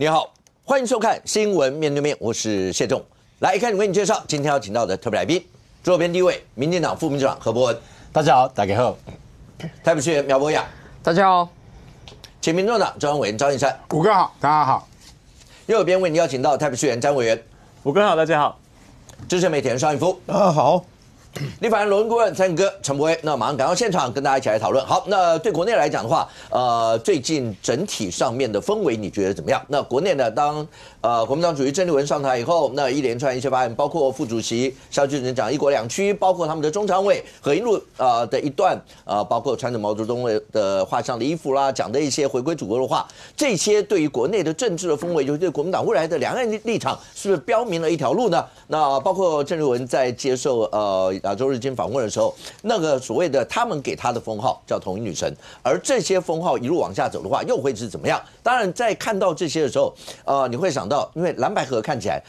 你好，欢迎收看《新闻面对面》，我是谢仲。来，开始为你介绍今天要请到的特别来宾，左边第一位，民进党副秘书长何伯文。大家好，大家好。台北市议员苗博雅。大家好。前民众党中央委员赵应山。五哥好，大家好。右边为你邀请到台北市议员詹委员。五哥好，大家好。资深媒体人邵逸夫。好。立法院罗文顾问、参哥陈柏惟，那马上赶到现场跟大家一起来讨论。好，那对国内来讲的话，最近整体上面的氛围你觉得怎么样？那国内呢，当国民党主席郑丽文上台以后，那一连串一些发言，包括副主席萧俊仁讲一国两区，包括他们的中常委何应禄的一段包括穿着毛泽东的画像的衣服啦，讲的一些回归祖国的话，这些对于国内的政治的氛围，就是对国民党未来的两岸立场，是不是标明了一条路呢？那包括郑丽文在接受亚洲日经访问的时候，那个所谓的他们给他的封号叫统一女神，而这些封号一路往下走的话，又会是怎么样？当然，在看到这些的时候，你会想到，因为蓝白合看起来，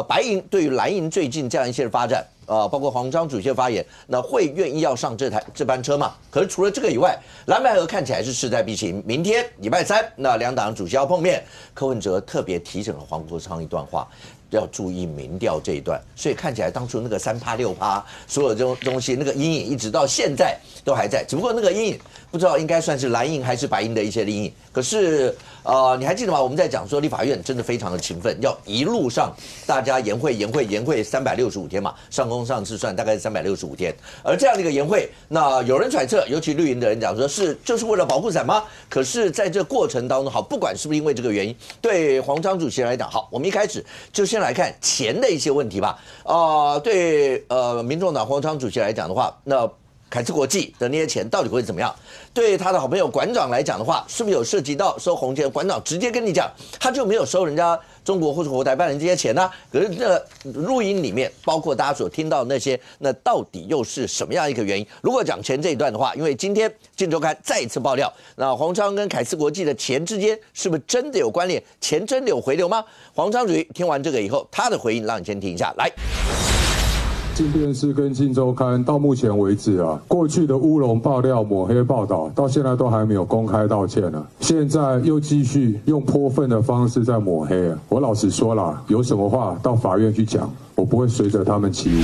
白银对于蓝银最近这样一些的发展。包括黄章主席的发言，那会愿意要上这班车吗？可是除了这个以外，蓝白合看起来是势在必行。明天礼拜三，那两党主席要碰面，柯文哲特别提醒了黄国昌一段话，要注意民调这一段。所以看起来当初那个3%、6%，所有这种东西，那个阴影一直到现在都还在，只不过那个阴影不知道应该算是蓝营还是白营的一些阴影。可是你还记得吗？我们在讲说立法院真的非常的勤奋，要一路上大家研会365天嘛，上工上次算大概是365天。而这样的一个研会，那有人揣测，尤其绿营的人讲说就是为了保护伞吗？可是在这过程当中，好，不管是不是因为这个原因，对黄章主席来讲，好，我们一开始就先来看钱的一些问题吧。对民众党黄章主席来讲的话，那凯资国际的那些钱到底会怎么样？对他的好朋友馆长来讲的话，是不是有涉及到收红钱？馆长直接跟你讲，他就没有收人家中国或者国台办人这些钱呢？可是这录音里面，包括大家所听到那些，那到底又是什么样一个原因？如果讲钱这一段的话，因为今天《镜周刊》再一次爆料，那黄昌跟凯资国际的钱之间是不是真的有关联？钱真的有回流吗？黄昌主席听完这个以后，他的回应让你先听一下，来。镜电视跟镜周刊到目前为止啊，过去的乌龙爆料、抹黑报道，到现在都还没有公开道歉呢。现在又继续用泼粪的方式在抹黑啊！我老实说啦，有什么话到法院去讲，我不会随着他们起舞。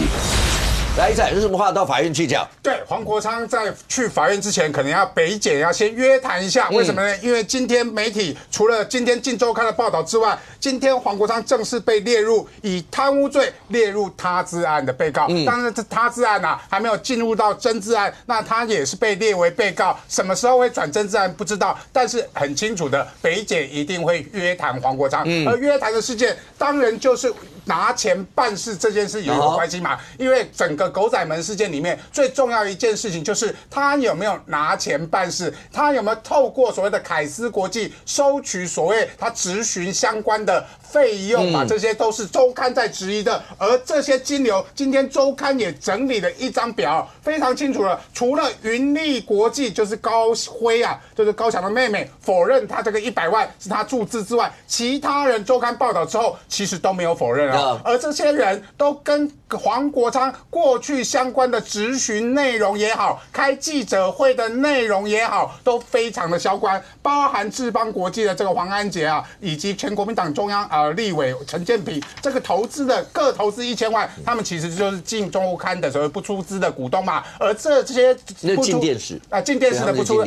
来一展有什么话到法院去讲？对，黄国昌在去法院之前，可能要北检要先约谈一下。为什么呢？因为今天媒体除了今天《镜周刊》的报道之外，今天黄国昌正式被列入以贪污罪列入他治案的被告。当然，这他治案啊还没有进入到侦治案，那他也是被列为被告。什么时候会转侦治案不知道，但是很清楚的，北检一定会约谈黄国昌。而约谈的事件，当然就是拿钱办事这件事有关系嘛，因为整个狗仔门事件里面最重要一件事情就是他有没有拿钱办事，他有没有透过所谓的凯思国际收取所谓他质询相关的费用嘛，这些都是周刊在质疑的。而这些金流，今天周刊也整理了一张表，非常清楚了。除了云力国际就是高辉啊，就是高翔的妹妹否认他这个100万是他注资之外，其他人周刊报道之后其实都没有否认啊。而这些人都跟黄国昌过去相关的质询内容也好，开记者会的内容也好，都非常的相关，包含智邦国际的这个黄安杰啊，以及前国民党中央立委陈建平，这个投资的各投资1000万，他们其实就是进周刊的所谓不出资的股东嘛。而这些进电视进电视的不出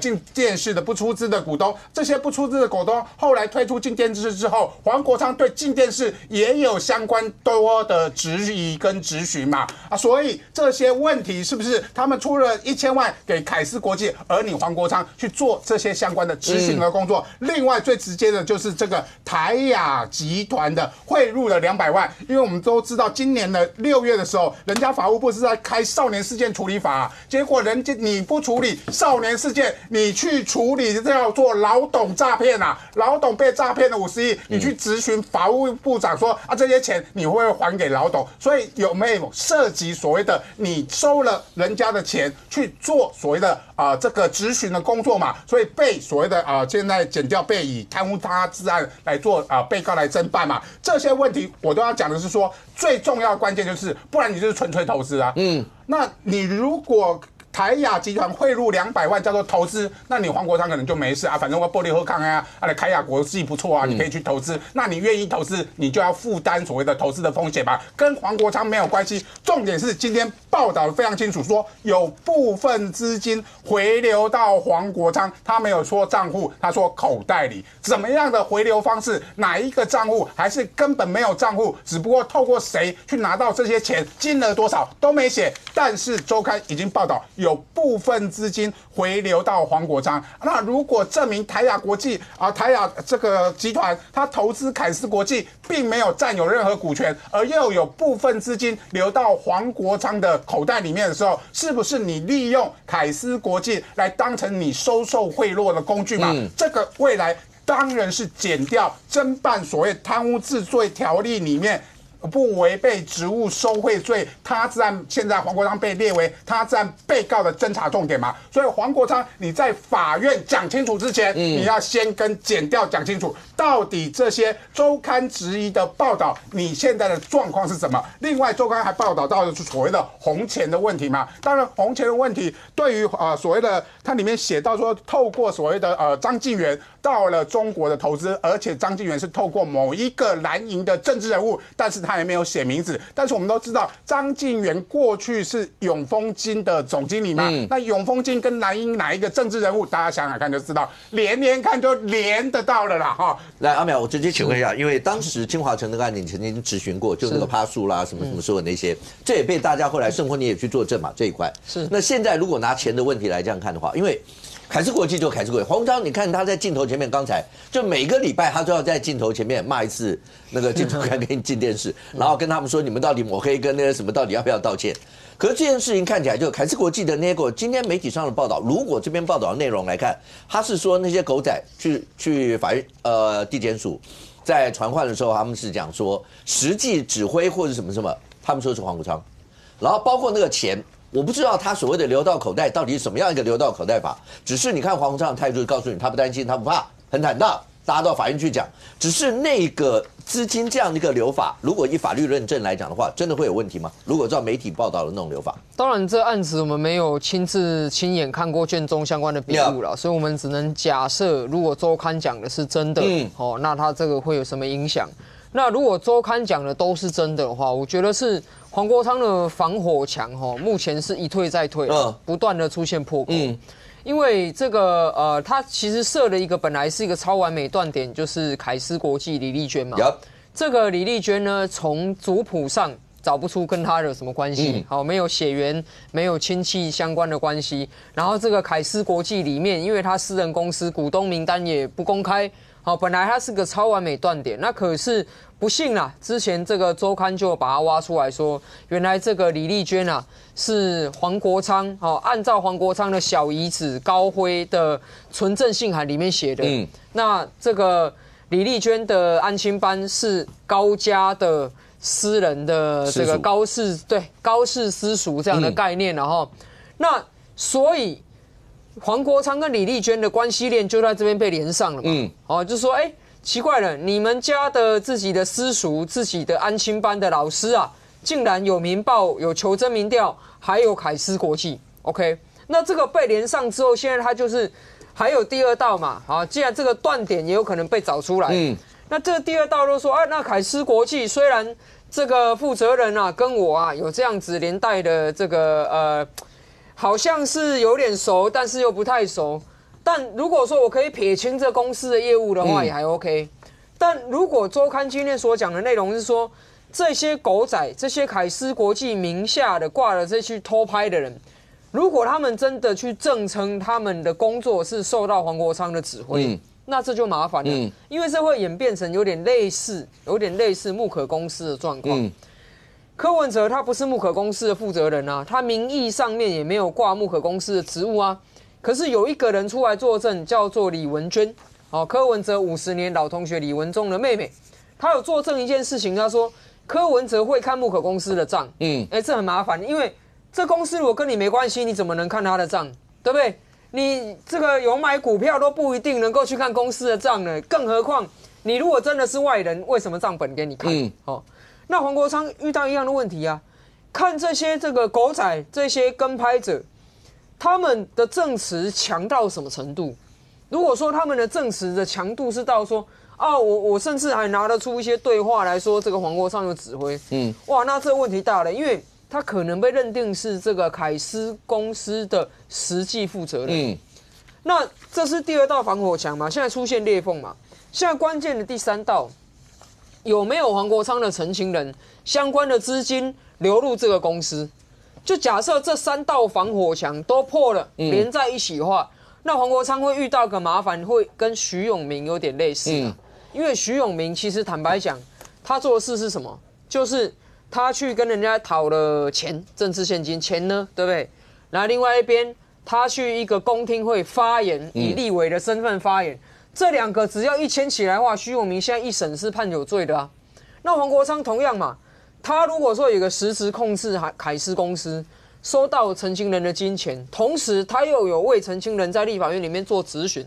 进电视的不出资的股东，这些不出资的股东后来推出进电视之后，黄国昌对进电视也有相关多的质疑跟质询嘛所以这些问题是不是他们出了1000万给凯思国际，而你黄国昌去做这些相关的质询的工作？另外最直接的就是这个台亚集团的汇入了200万，因为我们都知道今年的6月的时候，人家法务部是在开少年事件处理法结果人家你不处理少年事件，你去处理叫做老董诈骗老董被诈骗了50亿，你去质询法务部长说这些钱你会不会还给老董？所以有没有涉及所谓的你收了人家的钱去做所谓的这个质询的工作嘛？所以被所谓的现在检调被以贪污他治案来做被告来侦办嘛？这些问题我都要讲的是说，最重要的关键就是，不然你就是纯粹投资那你如果台亚集团汇入200万叫做投资，那你黄国昌可能就没事啊，反正我玻璃喝康啊，来凯亚国际不错啊，你可以去投资。那你愿意投资，你就要负担所谓的投资的风险吧，跟黄国昌没有关系。重点是今天报道的非常清楚，说有部分资金回流到黄国昌，他没有说账户，他说口袋里。怎么样的回流方式？哪一个账户？还是根本没有账户？只不过透过谁去拿到这些钱，金额多少都没写。但是周刊已经报道有部分资金回流到黄国昌。那如果证明台亚国际台亚这个集团他投资凯斯国际，并没有占有任何股权，而又有部分资金流到黄国昌的口袋里面的时候，是不是你利用凯斯国际来当成你收受贿赂的工具嘛？这个未来当然是减掉侦办所谓贪污治罪条例里面不违背职务受贿罪，他占现在黄国昌被列为他占被告的侦查重点嘛？所以黄国昌你在法院讲清楚之前，你要先跟检调讲清楚，到底这些周刊质疑的报道，你现在的状况是什么？另外，周刊还报道到的是所谓的红钱的问题嘛？当然，红钱的问题对于所谓的它里面写到说，透过所谓的张晋元到了中国的投资，而且张晋元是透过某一个蓝营的政治人物，但是他也没有写名字。但是我们都知道，张晋元过去是永丰金的总经理嘛？那永丰金跟蓝营哪一个政治人物？大家想想看就知道，连看就连得到了啦哈。来，阿淼，我直接请问一下，因为当时清华城那个案件你曾经质询过，就那个趴树啦，什么什么说的那些，这也被大家后来盛坤你也去作证嘛，这一块是。那现在如果拿钱的问题来这样看的话，因为凯斯国际就凯斯国际，黄国昌，你看他在镜头前面，刚才就每个礼拜他都要在镜头前面骂一次那个镜头看给你进电视，然后跟他们说你们到底抹黑跟那个什么到底要不要道歉？可是这件事情看起来，就凯斯国际的那个今天媒体上的报道，如果这篇报道的内容来看，他是说那些狗仔去法院地检署在传唤的时候，他们是讲说实际指挥或者什么什么，他们说是黄国昌，然后包括那个钱。我不知道他所谓的流到口袋到底是什么样一个流到口袋法，只是你看黄国昌的态度，告诉你他不担心，他不怕，很坦荡，大家到法院去讲。只是那个资金这样的一个流法，如果以法律认证来讲的话，真的会有问题吗？如果照媒体报道的那种流法，当然这案子我们没有亲眼看过卷宗相关的笔录了，所以我们只能假设，如果周刊讲的是真的，那他这个会有什么影响？那如果周刊讲的都是真的话，我觉得是黄国昌的防火墙目前是一退再退，不断的出现破口。因为这个他其实设了一个本来是一个超完美断点，就是凯斯国际李丽娟嘛。这个李丽娟呢，从族谱上找不出跟他有什么关系，没有血缘，没有亲戚相关的关系。然后这个凯斯国际里面，因为他私人公司股东名单也不公开。本来它是个超完美断点，那可是不幸啦，之前这个周刊就把它挖出来说，原来这个李丽娟啊是黄国昌按照黄国昌的小姨子高辉的存证信函里面写的。那这个李丽娟的安亲班是高家的私人的这个高氏私塾这样的概念，然后那所以。黄国昌跟李丽娟的关系链就在这边被连上了嘛？就说奇怪了，你们家的自己的私塾、自己的安亲班的老师啊，竟然有民报、有求真民调，还有凯斯国际 ，OK？ 那这个被连上之后，现在他就是还有第二道嘛？既然这个断点也有可能被找出来，那这个第二道就说那凯斯国际虽然这个负责人啊跟我啊有这样子连带的这个好像是有点熟，但是又不太熟。但如果说我可以撇清这公司的业务的话，也还 OK。但如果周刊今天所讲的内容是说，这些狗仔、这些凯斯国际名下的挂了这去偷拍的人，如果他们真的去证称他们的工作是受到黄国昌的指挥，那这就麻烦了，因为这会演变成有点类似木可公司的状况。柯文哲他不是木可公司的负责人啊，他名义上面也没有挂木可公司的职务啊。可是有一个人出来作证，叫做李文娟，柯文哲50年老同学李文忠的妹妹，他有作证一件事情，他说柯文哲会看木可公司的账，这很麻烦，因为这公司如果跟你没关系，你怎么能看他的账，对不对？你这个有买股票都不一定能够去看公司的账呢，更何况你如果真的是外人，为什么账本给你看？那黄国昌遇到一样的问题啊，看这些这个狗仔这些跟拍者，他们的证词强到什么程度？如果说他们的证词的强度是到说啊，我甚至还拿得出一些对话来说这个黄国昌有指挥，哇，那这个问题大了，因为他可能被认定是这个凯斯公司的实际负责人。那这是第2道防火墙嘛？现在出现裂缝嘛？现在关键的第3道，有没有黄国昌的陈情人相关的资金流入这个公司？就假设这3道防火墙都破了，连在一起的话，那黄国昌会遇到个麻烦，会跟徐永明有点类似啊。因为徐永明其实坦白讲，他做的事是什么？就是他去跟人家讨了钱，政治现金钱呢，对不对？然后另外一边，他去一个公听会发言，以立委的身份发言。这2个只要一牵起来的话，徐永明现在一审是判有罪的啊。那黄国昌同样嘛，他如果说有个实质控制凯斯公司，收到陈情人的金钱，同时他又有为陈情人在立法院里面做质询，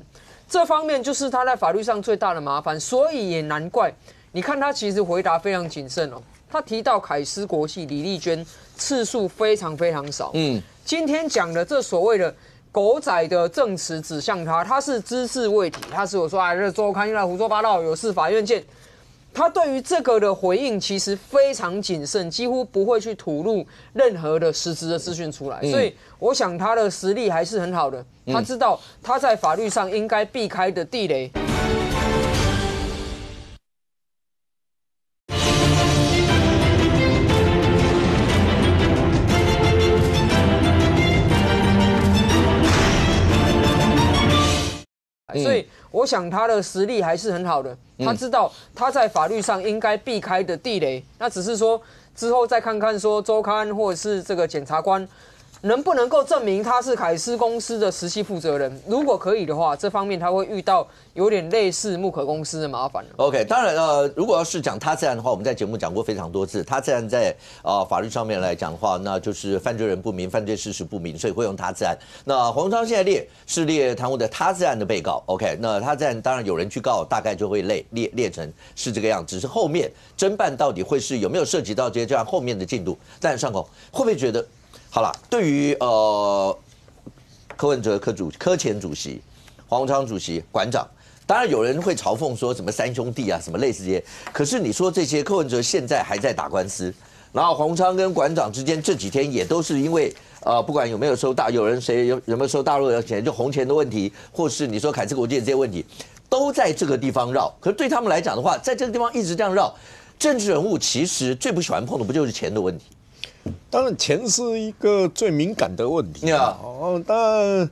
这方面就是他在法律上最大的麻烦。所以也难怪，你看他其实回答非常谨慎哦。他提到凯斯国际李丽娟次数非常非常少。今天讲的这所谓的狗仔的证词指向他是只字未提，他是有说这周刊又来胡说八道，有事法院见。他对于这个的回应其实非常谨慎，几乎不会去吐露任何的实质的资讯出来，所以我想他的实力还是很好的。他知道他在法律上应该避开的地雷。所以我想他的实力还是很好的，他知道他在法律上应该避开的地雷，那只是说之后再看看说周刊或者是这个检察官能不能够证明他是凯斯公司的实际负责人。如果可以的话，这方面他会遇到有点类似木可公司的麻烦。OK， 当然如果要是讲他自然的话，我们在节目讲过非常多次，他自然在法律上面来讲的话，那就是犯罪人不明，犯罪事实不明，所以会用他自然。那黄国昌现在是列贪污的他自然的被告 ，OK， 那他自然当然有人去告，大概就会列成是这个样子，只是后面侦办到底会是有没有涉及到这样后面的进度。但上口会不会觉得？好了，对于柯文哲柯前主席、黄国昌主席、馆长，当然有人会嘲讽说什么3兄弟啊，什么类似这些。可是你说这些，柯文哲现在还在打官司，然后黄国昌跟馆长之间这几天也都是因为不管有没有收有人谁有没有收大陆的钱，就红钱的问题，或是你说凯斯国际的这些问题，都在这个地方绕。可是对他们来讲的话，在这个地方一直这样绕，政治人物其实最不喜欢碰的不就是钱的问题？当然，钱是一个最敏感的问题。但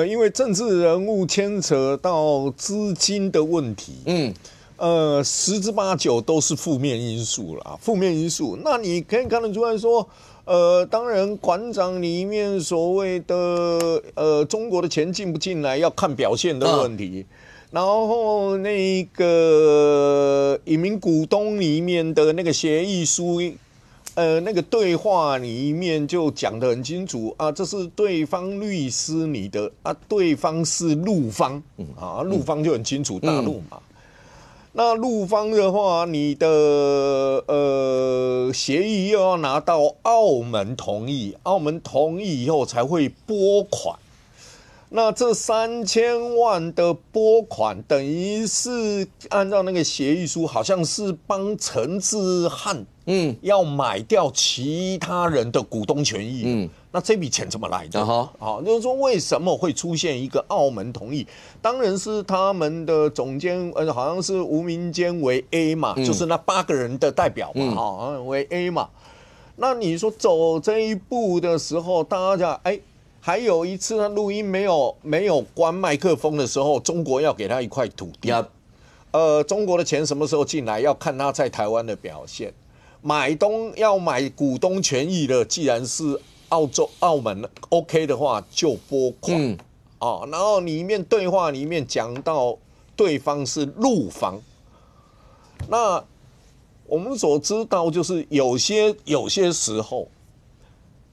因为政治人物牵扯到资金的问题，10之8九都是负面因素啦。负面因素，那你可以看得出来说，当然馆长里面所谓的中国的钱进不进来要看表现的问题。然后那个隐名股东里面的那个协议书。那个对话里面就讲得很清楚啊，这是对方律师你的啊，对方是陆方陆方就很清楚大陆嘛。那陆方的话，你的协议又要拿到澳门同意，澳门同意以后才会拨款。那这3000万的拨款，等于是按照那个协议书，好像是帮陈志汉要买掉其他人的股东权益。那这笔钱怎么来的？就是说为什么会出现一个澳门同意？当然是他们的总监，好像是吴明坚为 A 嘛，就是那8个人的代表嘛，为 A 嘛。那你说走这一步的时候，大家还有一次他录音没有关麦克风的时候，中国要给他一块土地。中国的钱什么时候进来，要看他在台湾的表现。要买股东权益的，既然是澳门 OK 的话，就拨款。然后里面对话里面讲到对方是陆方，那我们所知道就是有些时候。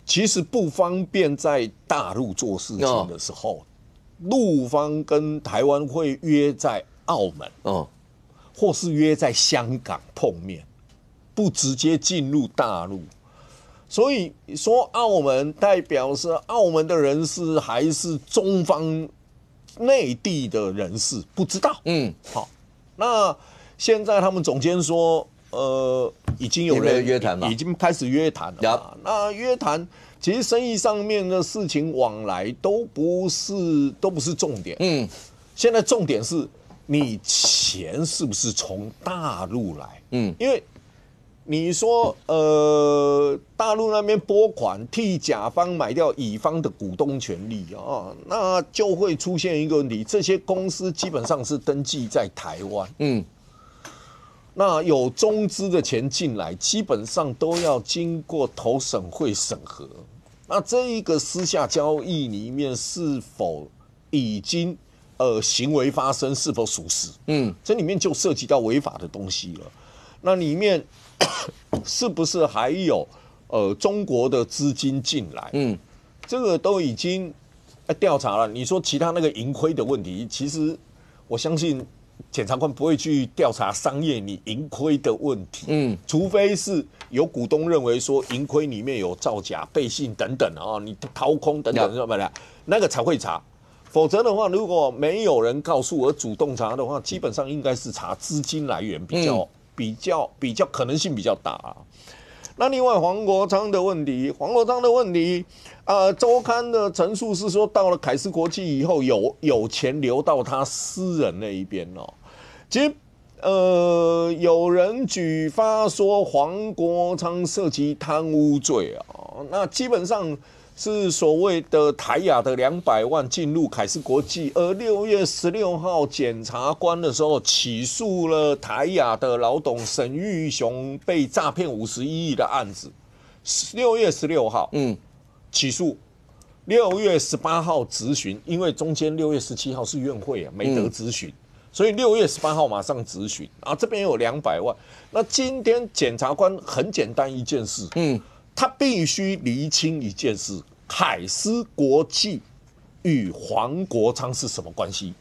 其实不方便在大陆做事情的时候，陆方跟台湾会约在澳门，或是约在香港碰面，不直接进入大陆。所以说澳门代表是澳门的人士还是中方内地的人士，不知道。好，那现在他们总监说，已经有人约谈嘛，已经开始约谈了。那约谈其实生意上面的事情往来都不是重点。现在重点是你钱是不是从大陆来？因为你说大陆那边拨款替甲方买掉乙方的股东权利啊，那就会出现一个问题，这些公司基本上是登记在台湾。那有中资的钱进来，基本上都要经过投审会审核。那这一个私下交易里面是否已经行为发生，是否属实？这里面就涉及到违法的东西了。那里面是不是还有中国的资金进来？这个都已经调查了。你说其他那个盈亏的问题，其实我相信检察官不会去调查商业你盈亏的问题，除非是有股东认为说盈亏里面有造假、背信等等啊，你掏空等等什么的，那个才会查。否则的话，如果没有人告诉我主动查的话，基本上应该是查资金来源比较可能性比较大啊。那另外黄国昌的问题，周刊的陈述是说，到了凯斯国际以后，有钱流到他私人那一边哦。其实有人举发说黄国昌涉及贪污罪啊，那基本上是所谓的台亚的200万进入凯斯国际，而6月16号检察官的时候起诉了台亚的老董沈玉雄被诈骗51亿的案子，6月16号起诉，6月18号质询，因为中间6月17号是院会啊，没得质询，所以6月18号马上质询啊，这边有200万。那今天检察官很简单一件事，他必须厘清一件事：凯斯国际与黄国昌是什么关系？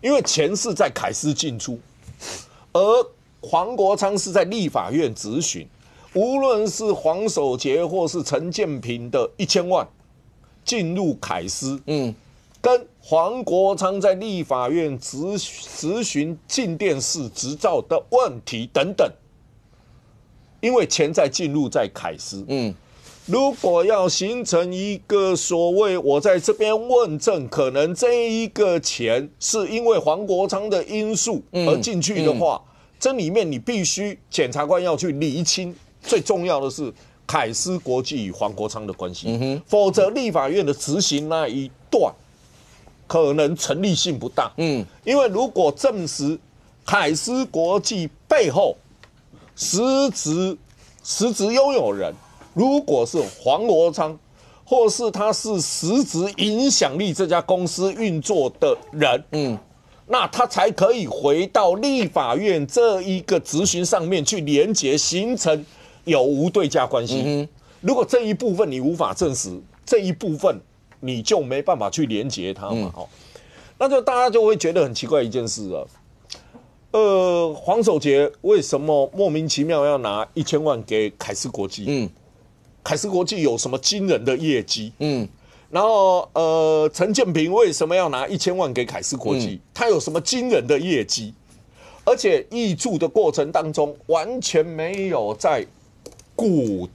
因为钱是在凯斯进出，而黄国昌是在立法院质询。无论是黄守杰或是陈建平的1000万进入凯斯，跟黄国昌在立法院质询进电视执照的问题等等，因为钱在进入在凯斯，如果要形成一个所谓我在这边问证，可能这一个钱是因为黄国昌的因素而进去的话，这里面你必须检察官要去厘清。最重要的是凯斯国际与黄国昌的关系，否则立法院的执行那一段可能成立性不大。因为如果证实凯斯国际背后实质拥有人如果是黄国昌，或是他是实质影响力这家公司运作的人，那他才可以回到立法院这一个质询上面去连结，形成有无对价关系。如果这一部分你无法证实，这一部分你就没办法去连结它嘛。那就大家就会觉得很奇怪一件事了。黄守杰为什么莫名其妙要拿1000万给凯斯国际？凯斯国际有什么惊人的业绩？然后陈建平为什么要拿1000万给凯斯国际？他有什么惊人的业绩？而且挹注的过程当中完全没有在股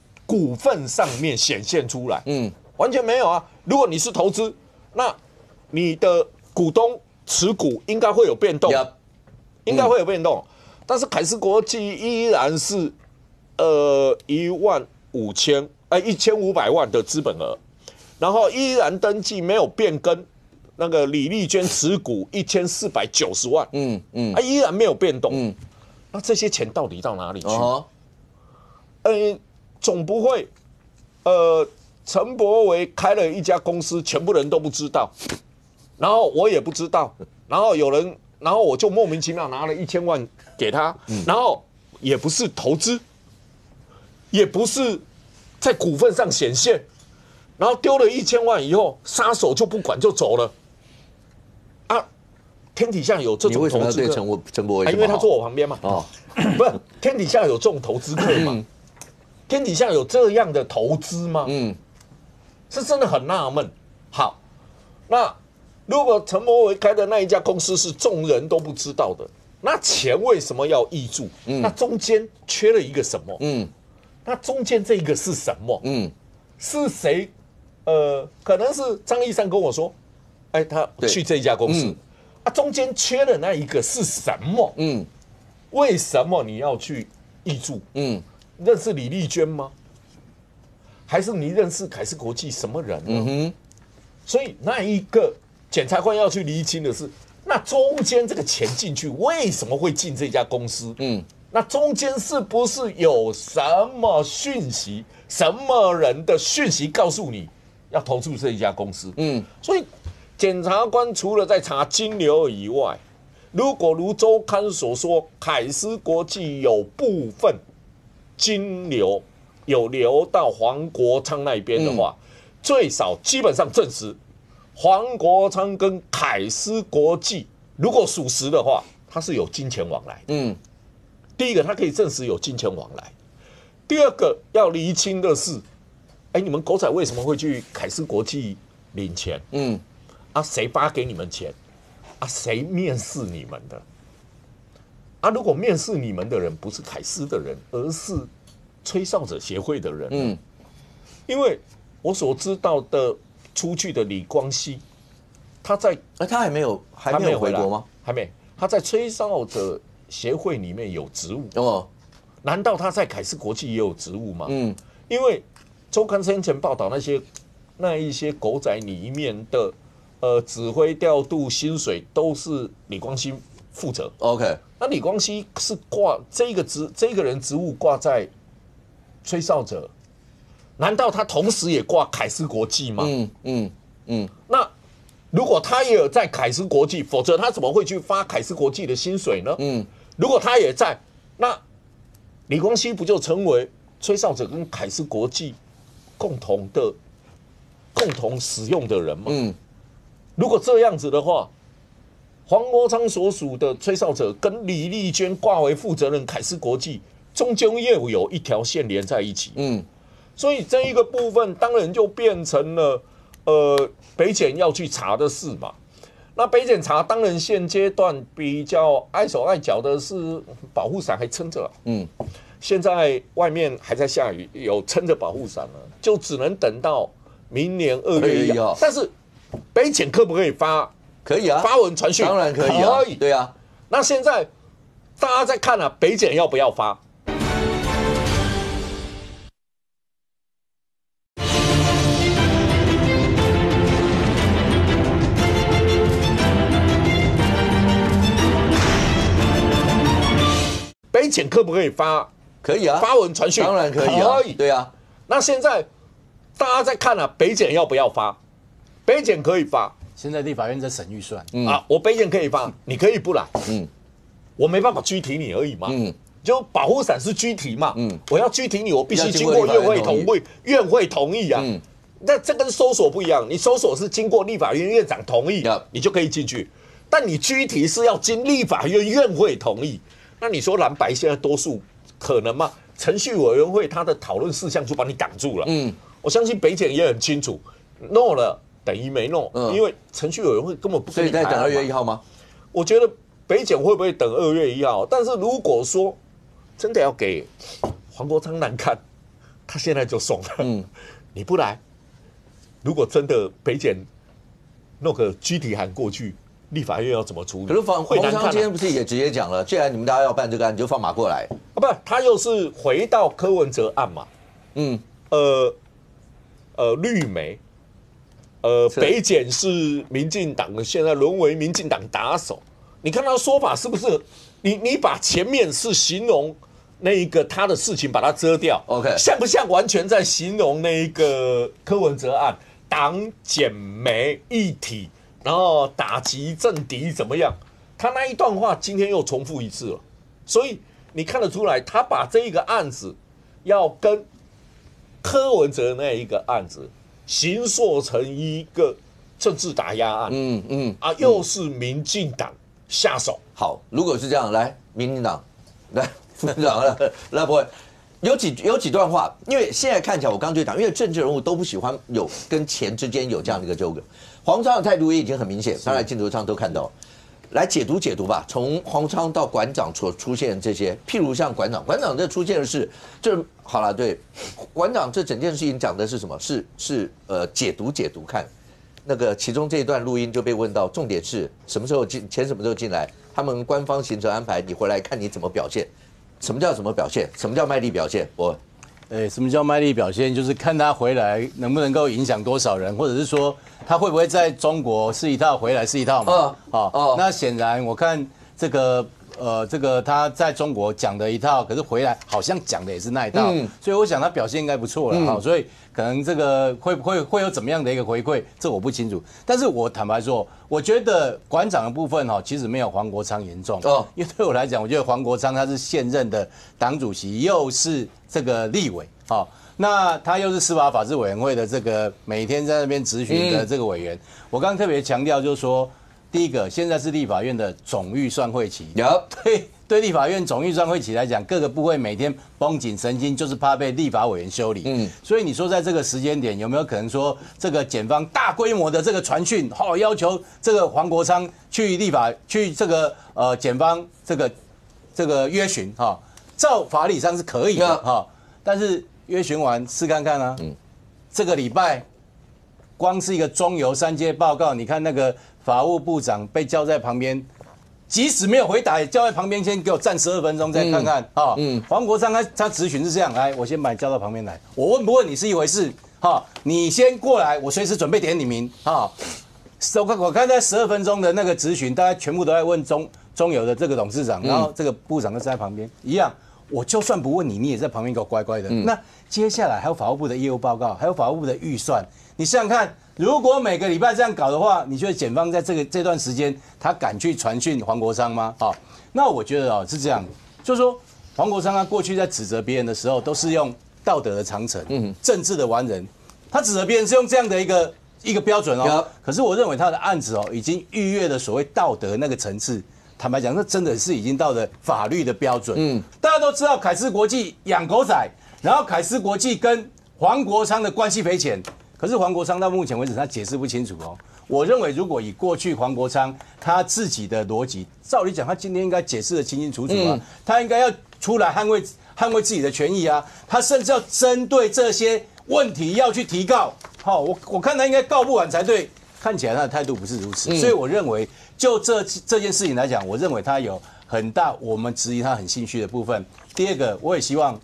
份上面显现出来，完全没有啊。如果你是投资，那你的股东持股应该会有变动，应该会有变动。但是凯斯国际依然是1500万的资本额，然后依然登记没有变更。那个李丽娟持股1490万，依然没有变动，那这些钱到底到哪里去？总不会，陈柏惟开了一家公司，全部人都不知道，然后我也不知道，然后我就莫名其妙拿了1000万给他，然后也不是投资，也不是在股份上显现，然后丢了1000万以后，杀手就不管就走了。天底下有这种投资客，你为什么要对陈柏惟？因为他坐我旁边嘛。不是天底下有这种投资客嘛？天底下有这样的投资吗？是真的很纳闷。好，那如果陈柏惟开的那一家公司是众人都不知道的，那钱为什么要挹注？那中间缺了一个什么？那中间这个是什么？是谁？可能是张一山跟我说，哎，他去这家公司，中间缺的那一个是什么？为什么你要去挹注？认识李丽娟吗？还是你认识凯斯国际什么人呢？所以那一个检察官要去厘清的是，那中间这个钱进去为什么会进这家公司？那中间是不是有什么讯息，什么人的讯息告诉你要投注这一家公司？所以检察官除了在查金流以外，如果如周刊所说，凯斯国际有部分金流有流到黄国昌那边的话，最少基本上证实黄国昌跟凯斯国际如果属实的话，他是有金钱往来。第一个他可以证实有金钱往来，第二个要厘清的是，你们狗仔为什么会去凯斯国际领钱？谁发给你们钱？谁面试你们的？如果面试你们的人不是凯斯的人，而是吹哨者协会的人，因为我所知道的出去的李光羲，他还没有回国吗？还没，他在吹哨者协会里面有职务难道他在凯斯国际也有职务吗？因为周刊先前报道那一些狗仔里面的指挥调度薪水都是李光羲负责。OK， 那李光羲是挂这个人职务挂在吹哨者，难道他同时也挂凯斯国际吗？那如果他也有在凯斯国际，否则他怎么会去发凯斯国际的薪水呢？如果他也在，那李光羲不就成为吹哨者跟凯斯国际共同使用的人吗？如果这样子的话，黄国昌所属的吹哨者跟李丽娟挂为负责人凯斯国际，终究又有一条线连在一起。所以这一个部分当然就变成了北检要去查的事嘛。那北检查当然现阶段比较碍手碍脚的是保护伞还撑着，现在外面还在下雨，有撑着保护伞了，就只能等到明年2月1号。但是北检可不可以发？可以啊，发文传讯当然可以啊，对啊。那现在大家在看北检要不要发？北检可不可以发？可以啊，发文传讯当然可以啊，对啊。那现在大家在看北检要不要发？北检可以发。现在立法院在审预算我北检可以发，你可以不来，我没办法拘提你而已嘛，就保护伞是拘提嘛，我要拘提你，我必须经过院会同意啊，那这跟搜索不一样，你搜索是经过立法院院长同意，你就可以进去，但你拘提是要经立法院院会同意，那你说蓝白现在多数可能吗？程序委员会他的讨论事项就把你挡住了，我相信北检也很清楚 ，no 了。等于没弄，因为程序委员会根本不跟你谈。所以在等2月1号吗？我觉得北检会不会等2月1号？但是如果说真的要给黄国昌难看，他现在就送了。你不来，如果真的北检弄个拘提函过去，立法院要怎么处理？可是黄国昌今天不是也直接讲了，既然你们大家要办这个案，你就放马过来。不，他又是回到柯文哲案嘛。绿媒。北检是民进党现在沦为民进党打手，你看他的说法是不是？你把前面是形容那一个他的事情把它遮掉 ，OK， 像不像完全在形容那一个柯文哲案党检媒一体，然后打击政敌怎么样？他那一段话今天又重复一次了，所以你看得出来，他把这一个案子要跟柯文哲那一个案子。形塑成一个政治打压案，又是民进党下手。好，如果是这样，来，民进党，来副院长来，不会，有几段话，因为现在看起来，我刚就讲，因为政治人物都不喜欢有跟钱之间有这样的一个纠葛。黄昌的态度也已经很明显，当然镜头上都看到。来解读吧，从黄昌到馆长所出现的这些，譬如像馆长这出现的是，就是好了，对，馆长这整件事情讲的是什么？是解读看。那个其中这一段录音就被问到，重点是什么时候钱什么时候进来？他们官方行程安排，你回来看你怎么表现。什么叫怎么表现？什么叫卖力表现？什么叫卖力表现？就是看他回来能不能够影响多少人，或者是说他会不会在中国是一套，回来是一套嘛？那显然我看这个他在中国讲的一套，可是回来好像讲的也是那一套，所以我想他表现应该不错了所以可能这个会有怎么样的一个回馈，这我不清楚。但是我坦白说，我觉得馆长的部分其实没有黄国昌严重因为对我来讲，我觉得黄国昌他是现任的党主席，又是这个立委那他又是司法法制委员会的这个每天在那边质询的这个委员。我刚刚特别强调就是说，第一个，现在是立法院的总预算会期，对立法院总预算会期来讲，各个部会每天绷紧神经，就是怕被立法委员修理。所以你说在这个时间点，有没有可能说这个检方大规模的这个传讯，要求这个黄国昌去这个检方这个约询照法理上是可以的但是约询完试看看啊，这个礼拜光是一个中油3阶报告，你看那个法务部长被叫在旁边。即使没有回答，也叫在旁边先给我站12分钟再看看黄国昌他质询是这样，来，我先把你叫到旁边来，我问不问你是一回事你先过来，我随时准备点你名我看在12分钟的那个质询，大家全部都在问中油的这个董事长，然后这个部长就站在旁边一样。我就算不问你，你也在旁边给我乖乖的。那接下来还有法务部的业务报告，还有法务部的预算，你想想看。如果每个礼拜这样搞的话，你觉得检方在这段时间，他敢去传讯黄国昌吗？那我觉得是这样，就是说黄国昌他过去在指责别人的时候，都是用道德的长城，政治的完人，他指责别人是用这样的一个标准可是我认为他的案子已经逾越了所谓道德那个层次。坦白讲，那真的是已经到了法律的标准。大家都知道凯斯国际养狗仔，然后凯斯国际跟黄国昌的关系匪浅。可是黄国昌到目前为止他解释不清楚我认为如果以过去黄国昌他自己的逻辑，照理讲他今天应该解释得清清楚楚他应该要出来捍卫自己的权益他甚至要针对这些问题要去提告我看他应该告不完才对，看起来他的态度不是如此所以我认为就这件事情来讲，我认为他有很大我们质疑他很心虚的部分。第二个，我也希望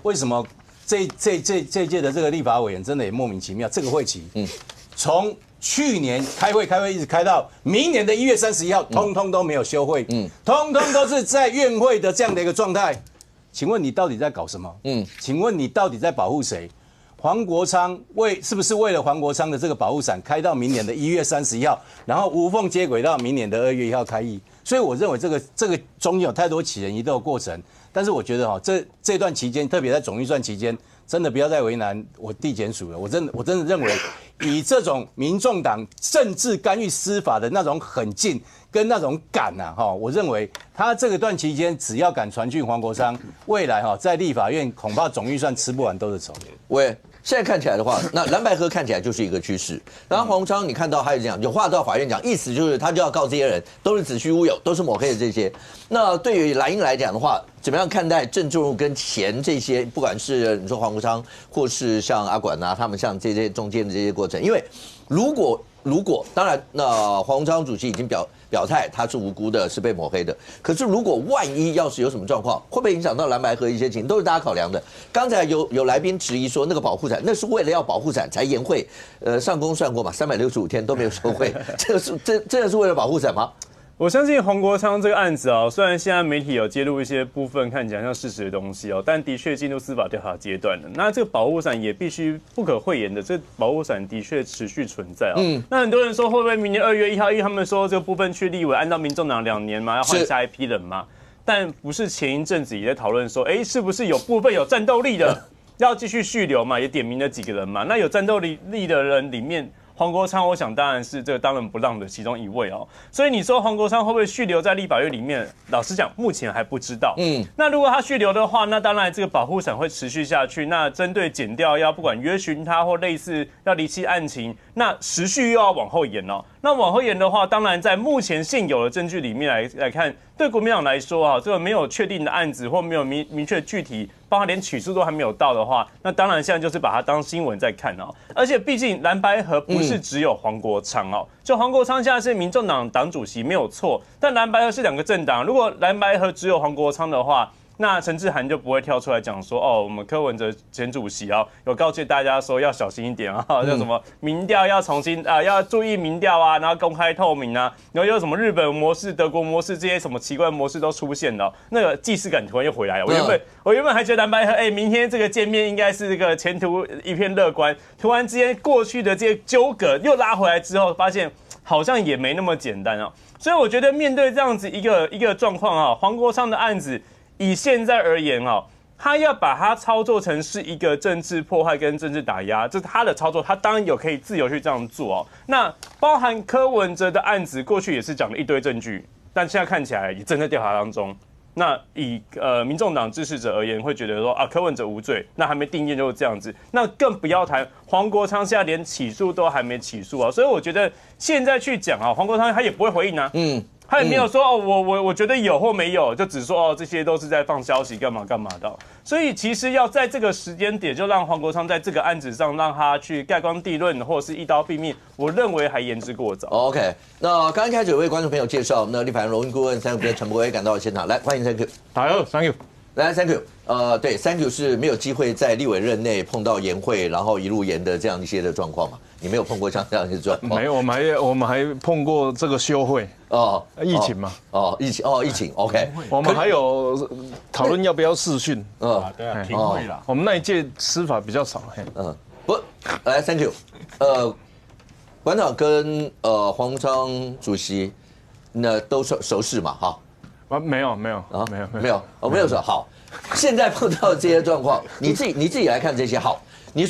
为什么这届的这个立法委员真的也莫名其妙，这个会期，从去年开会一直开到明年的1月31号，通通都没有休会，通通都是在院会的这样的一个状态。请问你到底在搞什么？请问你到底在保护谁？黄国昌是不是为了黄国昌的这个保护伞开到明年的1月31号，然后无缝接轨到明年的2月1号开议？所以我认为这个中间有太多起人疑窦的过程。但是我觉得这段期间，特别在总预算期间，真的不要再为难我地检署了。我真的认为，以这种民众党政治干预司法的那种狠劲跟那种敢我认为他这个段期间只要敢传讯黄国昌，未来在立法院恐怕总预算吃不完兜着走。现在看起来的话，那蓝白合看起来就是一个趋势。然后黄国昌，你看到还有这样有话到法院讲，意思就是他就要告这些人都是子虚乌有，都是抹黑的这些。那对于蓝营来讲的话，怎么样看待政治人物跟钱这些？不管是你说黄国昌，或是像阿管他们像这些中间的这些过程，因为如果当然，那黄国昌主席已经表态他是无辜的，是被抹黑的。可是如果万一要是有什么状况，会不会影响到蓝白合一些情，都是大家考量的。刚才有来宾质疑说，那个保护伞那是为了要保护伞才延会，上公算过嘛，365天都没有休会，这真的是为了保护伞吗？我相信黄国昌这个案子虽然现在媒体有揭露一些部分看起来像事实的东西但的确进入司法调查阶段了。那这个保护伞也必须不可讳言的，这保护伞的确持续存在那很多人说会不会明年2月1号，因为他们说这个部分去立委，按照民众党2年嘛，要换下一批人嘛。但不是前一阵子也在讨论说，是不是有部分有战斗力的要继续续留嘛？也点名了几个人嘛。那有战斗力的人里面，黄国昌，我想当然是这个当仁不让的其中一位哦。所以你说黄国昌会不会续留在立法院里面？老实讲，目前还不知道。那如果他续留的话，那当然这个保护伞会持续下去。那针对检调要不管约询他或类似要离弃案情，那时序又要往后延哦。那往后延的话，当然在目前现有的证据里面来看，对国民党来说啊，这个没有确定的案子或没有明确具体，包括连起诉都还没有到的话，那当然现在就是把它当新闻在看哦。而且毕竟蓝白合不是只有黄国昌哦，就黄国昌现在是民众党党主席没有错，但蓝白合是2个政党，如果蓝白合只有黄国昌的话，那陈志涵就不会跳出来讲说，哦，我们柯文哲前主席啊，有告诫大家说要小心一点啊，叫什么民调要重新要注意民调啊，然后公开透明啊，然后又有什么日本模式、德国模式这些什么奇怪的模式都出现了，那个既视感突然又回来了。我原本还觉得蓝白合，明天这个见面应该是这个前途一片乐观，突然之间过去的这些纠葛又拉回来之后，发现好像也没那么简单啊。所以我觉得面对这样子一个状况啊，黄国昌的案子。以现在而言哦，他要把它操作成是一个政治迫害跟政治打压，这是他的操作，他当然有可以自由去这样做哦。那包含柯文哲的案子，过去也是讲了一堆证据，但现在看起来也正在调查当中。那以民众党支持者而言，会觉得说啊，柯文哲无罪，那还没定验就是这样子。那更不要谈黄国昌现在连起诉都还没起诉啊，所以我觉得现在去讲啊，黄国昌他也不会回应啊，他也没有说哦，我觉得有或没有，就只说哦，这些都是在放消息，干嘛的。所以其实要在这个时间点就让黄国昌在这个案子上让他去盖棺定论，或者是一刀毙命，我认为还言之过早。OK， 那刚刚开始有位观众朋友介绍，那立法院荣誉顾问3个陈柏惟赶到了现场，来欢迎 Thank you， 大家好 ，Thank you。来 ，Thank you， 对 ，Thank you 是没有机会在立委任内碰到延会，然后一路延的这样一些的状况嘛？你没有碰过像这样一些状况？没有，我们还碰过这个休会疫情嘛？疫情 ，OK。我们还有讨论要不要视讯，对啊，停会啦。我们那一届司法比较少，不，来 ，Thank you， 馆长跟黄昌主席那都熟识嘛？哈。没有说好。现在碰到这些状况，你自己来看这些好。你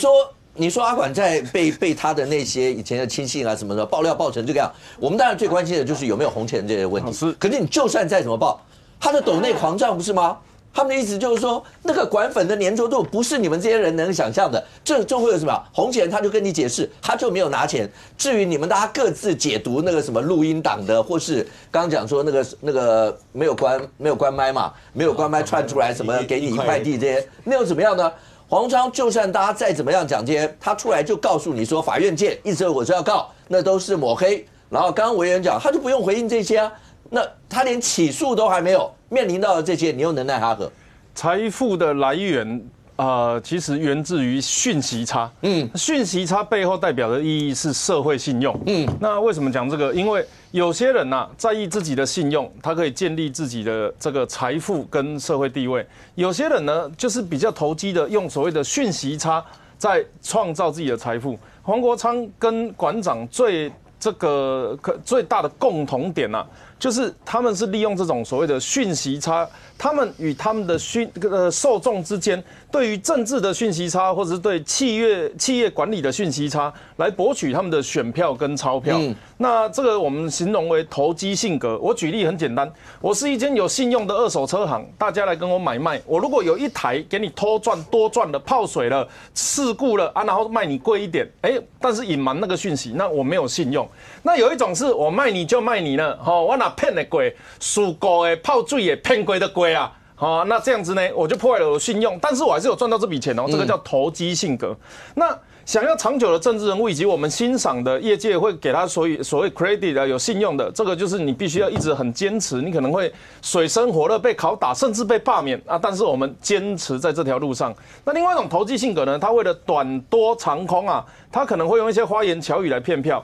说阿管在被他的那些以前的亲信啊什么的爆料爆成这个样，我们当然最关心的就是有没有红钱这些问题。可是你就算再怎么爆，他的斗内狂涨不是吗？他们的意思就是说，那个管粉的粘着度不是你们这些人能想象的。这就会有什么红钱，他就跟你解释，他就没有拿钱。至于你们大家各自解读那个什么录音档的，或是刚刚讲说那个没有关麦嘛，没有关麦串出来什么给你1块地这些，那又怎么样呢？黄昌就算大家再怎么样讲这些，他出来就告诉你说法院见，意思我是要告，那都是抹黑。然后刚刚委员讲，他就不用回应这些啊。那他连起诉都还没有，面临到的这些，你又能奈他何？财富的来源其实源自于讯息差。讯息差背后代表的意义是社会信用。那为什么讲这个？因为有些人在意自己的信用，他可以建立自己的这个财富跟社会地位。有些人呢，就是比较投机的，用所谓的讯息差在创造自己的财富。黄国昌跟馆长最大的共同点就是他们是利用这种所谓的讯息差，他们与他们的受众之间对于政治的讯息差，或者是对企业管理的讯息差，来博取他们的选票跟钞票。那这个我们形容为投机性格。我举例很简单，我是一间有信用的二手车行，大家来跟我买卖，我如果有一台给你偷赚多赚了、泡水了、事故了然后卖你贵一点，但是隐瞒那个讯息，那我没有信用。那有一种是我卖你就卖你了，我哪骗的贵，输过的泡水也骗贵的贵啊。那这样子呢，我就破坏了我的信用，但是我还是有赚到这笔钱这个叫投机性格。那想要长久的政治人物以及我们欣赏的业界会给他所谓 credit 有信用的，这个就是你必须要一直很坚持，你可能会水深火热被拷打，甚至被罢免但是我们坚持在这条路上。那另外一种投机性格呢，他为了短多长空他可能会用一些花言巧语来骗票。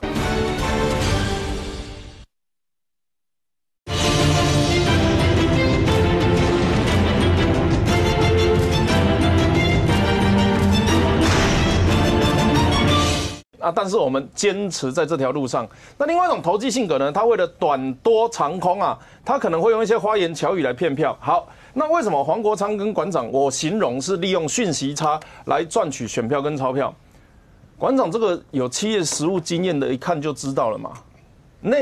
但是我们坚持在这条路上。那另外一种投机性格呢，他为了短多长空他可能会用一些花言巧语来骗票。好，那为什么黄国昌跟馆长我形容是利用讯息差来赚取选票跟钞票？馆长这个有企业实务经验的，一看就知道了嘛。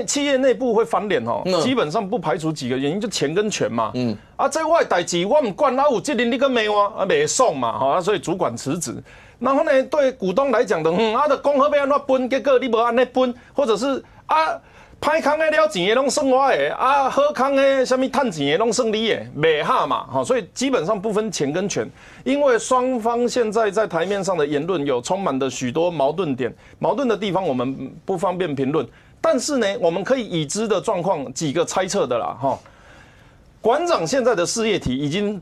企业内部会翻脸哦，基本上不排除几个原因，就钱跟权嘛。这我的代志我唔管，有责任你跟骂我，袂爽嘛，所以主管辞职。然后呢，对股东来讲的，就讲好要安怎分，结果你无安尼分，或者是歹康的了钱的拢算我的，好康的什么赚钱的拢算你的，袂合嘛，所以基本上不分钱跟权，因为双方现在在台面上的言论有充满的许多矛盾点，矛盾的地方我们不方便评论。但是呢，我们可以已知的状况几个猜测的啦，馆长现在的事业体已经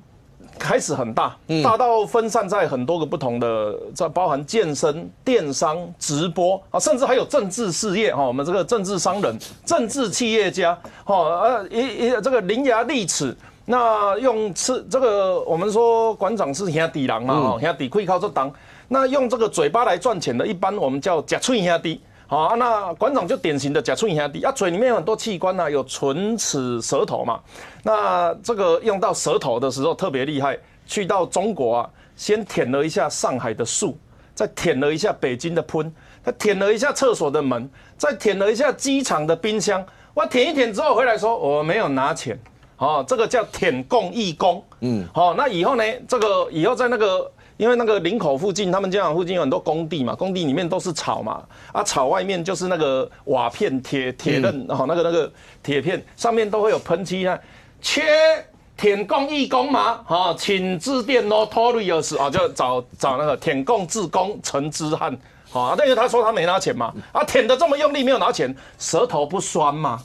开始很大，大到分散在很多个不同的，这包含健身、电商、直播啊，甚至还有政治事业我们这个政治商人、政治企业家这个伶牙俐齿。那用这个我们说馆长是兄弟人嘛，兄弟开口做当，那用这个嘴巴来赚钱的，一般我们叫吃嘴兄弟。那馆长就典型的假嘴兄弟嘴里面有很多器官有唇、齿、舌头嘛。那这个用到舌头的时候特别厉害，去到中国先舔了一下上海的树，再舔了一下北京的喷，再舔了一下厕所的门，再舔了一下机场的冰箱。我舔一舔之后回来说我没有拿钱，这个叫舔共义工。那以后呢，这个以后在那个。因为那个林口附近，他们家附近有很多工地嘛，工地里面都是草嘛，草外面就是那个瓦片、铁刃，那个铁片上面都会有喷漆缺舔共义工嘛，请致电 Notorious 就找那个舔共志工陈之汉。那个他说他没拿钱嘛，舔得这么用力没有拿钱，舌头不酸嘛。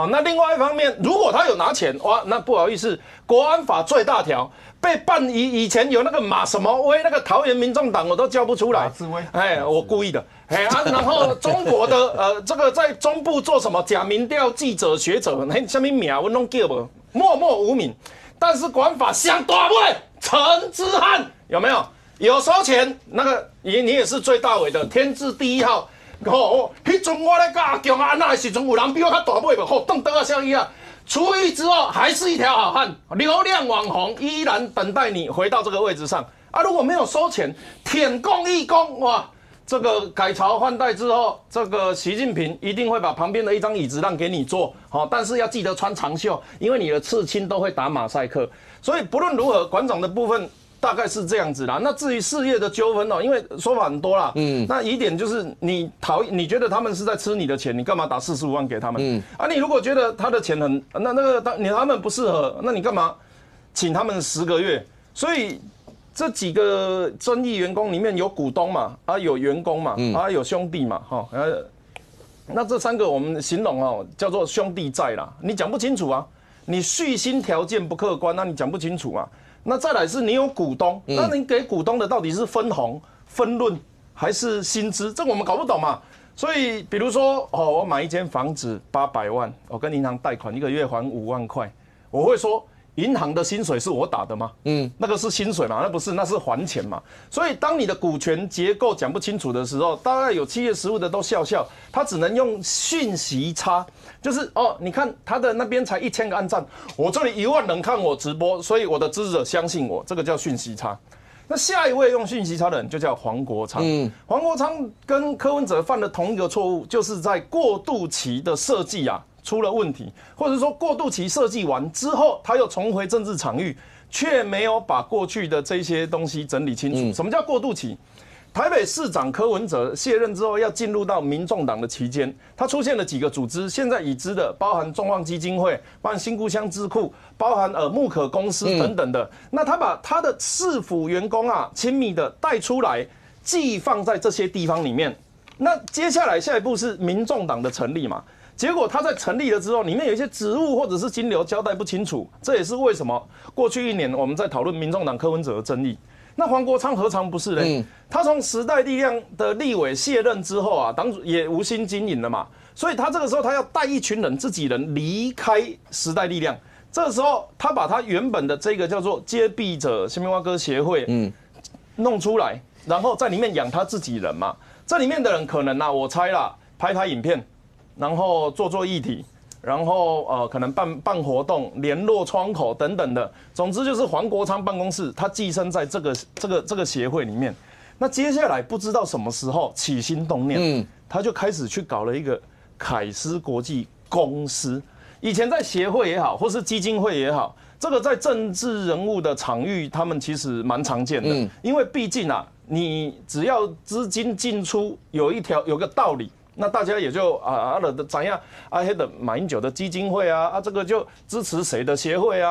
那另外一方面，如果他有拿钱，那不好意思，国安法最大条被办以前有那个马什么威，那个桃园民众党我都叫不出来，马志威，我故意的，然后中国的这个在中部做什么假民调记者学者，什么名我拢叫不，默默无名，但是国安法上大尾陈之汉有没有？有收钱，那个你也是最大尾的天字第一号。迄阵我咧跟阿强安那的时阵，有人比我较大尾无？邓德啊，像伊啊，出狱之后还是一条好汉，流量网红依然等待你回到这个位置上。如果没有收钱，舔共义工，哇，这个改朝换代之后，这个习近平一定会把旁边的一张椅子让给你坐，但是要记得穿长袖，因为你的刺青都会打马赛克。所以不论如何，馆长的部分。大概是这样子啦。那至于事业的纠纷因为说法很多啦，那疑点就是你觉得他们是在吃你的钱，你干嘛打45万给他们？你如果觉得他的钱他们不适合，那你干嘛请他们10个月？所以这几个争议员工里面有股东嘛，有员工嘛，有兄弟嘛，那这3个我们形容叫做兄弟债啦。你讲不清楚你续薪条件不客观，那你讲不清楚那再来是你有股东，那你给股东的到底是分红、分润还是薪资？这我们搞不懂嘛。所以比如说我买一间房子800万，我跟银行贷款，1个月还5万块，我会说银行的薪水是我打的吗？那个是薪水嘛，那不是，那是还钱嘛。所以当你的股权结构讲不清楚的时候，大概有企业实务的都笑，他只能用讯息差。就是你看他的那边才1000个按赞，我这里1万人看我直播，所以我的支持者相信我，这个叫讯息差。那下一位用讯息差的人就叫黄国昌。黄国昌跟柯文哲犯了同一个错误，就是在过渡期的设计出了问题，或者说过渡期设计完之后，他又重回政治场域，却没有把过去的这些东西整理清楚。什么叫过渡期？台北市长柯文哲卸任之后，要进入到民众党的期间，他出现了几个组织，现在已知的包含众望基金会、包含新故乡智库、包含木可公司等等的。那他把他的市府员工亲密的带出来，寄放在这些地方里面。那接下来下一步是民众党的成立嘛？结果他在成立了之后，里面有一些职务或者是金流交代不清楚，这也是为什么过去1年我们在讨论民众党柯文哲的争议。那黄国昌何尝不是呢？他从时代力量的立委卸任之后党主也无心经营了嘛，所以他这个时候他要带一群人自己人离开时代力量。这个时候他把他原本的这个叫做接臂者新民蛙哥协会弄出来，然后在里面养他自己人嘛。这里面的人可能我猜啦，拍影片，然后做议题。然后可能办活动、联络窗口等等的，总之就是黄国昌办公室，他寄生在这个协会里面。那接下来不知道什么时候起心动念，他就开始去搞了一个凯斯国际公司。以前在协会也好，或是基金会也好，这个在政治人物的场域，他们其实蛮常见的。因为毕竟啊，你只要资金进出有个道理，那大家也就怎样的马英九的基金会这个就支持谁的协会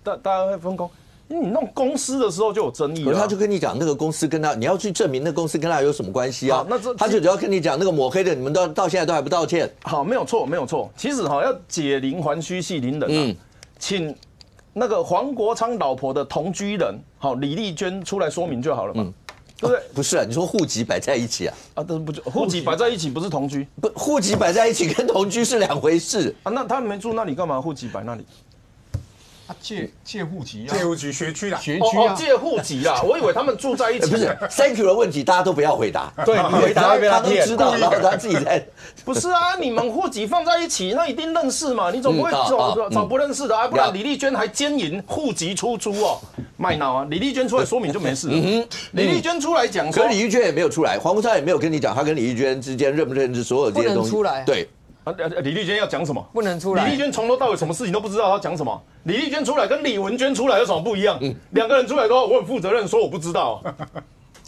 大家会分工。你弄公司的时候就有争议了。他就跟你讲那个公司跟他，你要去证明那公司跟他有什么关系啊？他就只要跟你讲那个抹黑的，你们到现在都还不道歉。好，没有错。其实要解铃还须系铃人请那个黄国昌老婆的同居人李丽娟出来说明就好了嘛。对不对？不是啊，你说户籍摆在一起啊？但是不户籍摆在一起不是同居？不，户籍摆在一起跟同居是两回事啊。那他没住那里干嘛？户籍摆那里？借户籍借户籍学区啦，借户籍啦，我以为他们住在一起。不是 ，Thank you 的问题大家都不要回答。对，你回答他都知道，然后他自己在。不是啊，你们户籍放在一起，那一定认识嘛，你总不会找不认识的啊？不然李丽娟还奸淫户籍出租哦，卖脑啊！李丽娟出来说明就没事了。李丽娟出来讲说，可李丽娟也没有出来，黄国昌也没有跟你讲，他跟李丽娟之间认不认识所有这些东西。不能出来。对。李丽娟要讲什么？不能出来。李丽娟从头到尾什么事情都不知道，她讲什么？李丽娟出来跟李文娟出来有什么不一样？两个人出来都我很负责任说我不知道。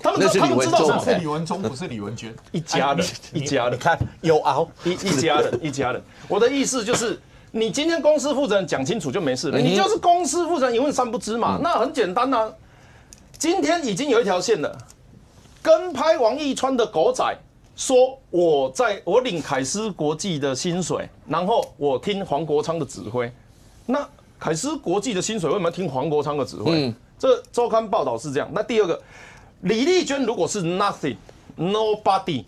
他们知道什么？是李文忠，不是李文娟，一家人。你看有熬一家人。我的意思就是，你今天公司负责人讲清楚就没事了。你就是公司负责人一问三不知嘛，那很简单啊。今天已经有一条线了，跟拍王一川的狗仔。说我领凯斯国际的薪水，然后我听黄国昌的指挥。那凯斯国际的薪水为什么要听黄国昌的指挥？这周刊报道是这样。那第二个，李丽娟如果是 nothing nobody，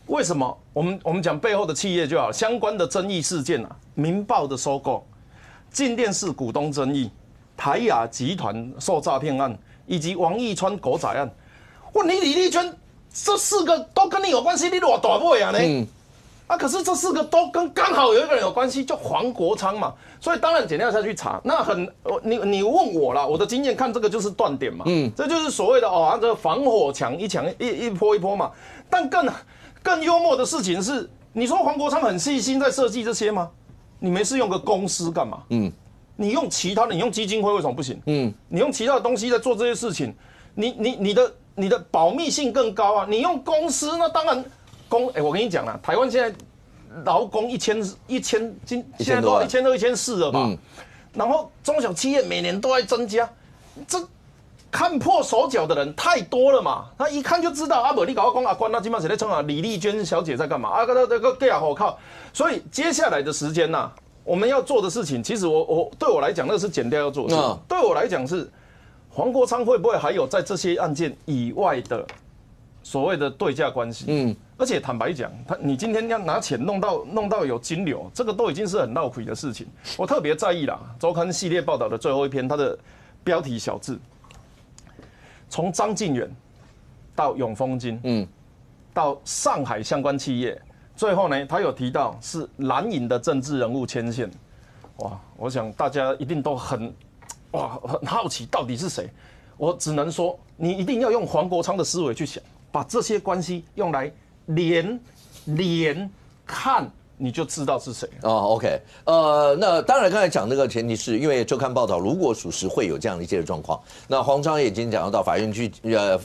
为什么？我们讲背后的企业就好，相关的争议事件啊，民报的收购、进电视股东争议、台亚集团受诈骗案，以及王一川狗仔案，问你李丽娟。这4个都跟你有关系，你多大尾啊呢？可是这4个都跟刚好有一个人有关系，就黄国昌嘛。所以当然检调下去查，那你问我啦，我的经验看这个就是断点嘛。这就是所谓的这个防火墙一波一波嘛。但更幽默的事情是，你说黄国昌很细心在设计这些吗？你没事用个公司干嘛？你用其他的，你用基金会为什么不行？你用其他的东西在做这些事情，你的保密性更高啊！你用公司，那当然我跟你讲啦，台湾现在劳工1000现在都要1200、1400了吧？然后中小企业每年都在增加，这看破手脚的人太多了嘛！他一看就知道不，你搞我讲关那今晚谁在冲李丽娟小姐在干嘛？那个 gay 好靠！所以接下来的时间呐，我们要做的事情，其实对我来讲，那是检调要做的事。对我来讲是。黄国昌会不会还有在这些案件以外的所谓的对价关系？而且坦白讲，你今天要拿钱弄到有金流，这个都已经是很闹亏的事情。我特别在意啦，周刊系列报道的最后一篇，它的标题小字，从张敬远到永丰金，到上海相关企业，最后呢，他有提到是蓝营的政治人物牵线。哇，我想大家一定都很好奇到底是谁？我只能说，你一定要用黄国昌的思维去想，把这些关系用来连看，你就知道是谁。OK， 那当然刚才讲那个前提是因为周刊报道，如果属实会有这样的一些状况，那黄昌也已经讲要到法院去，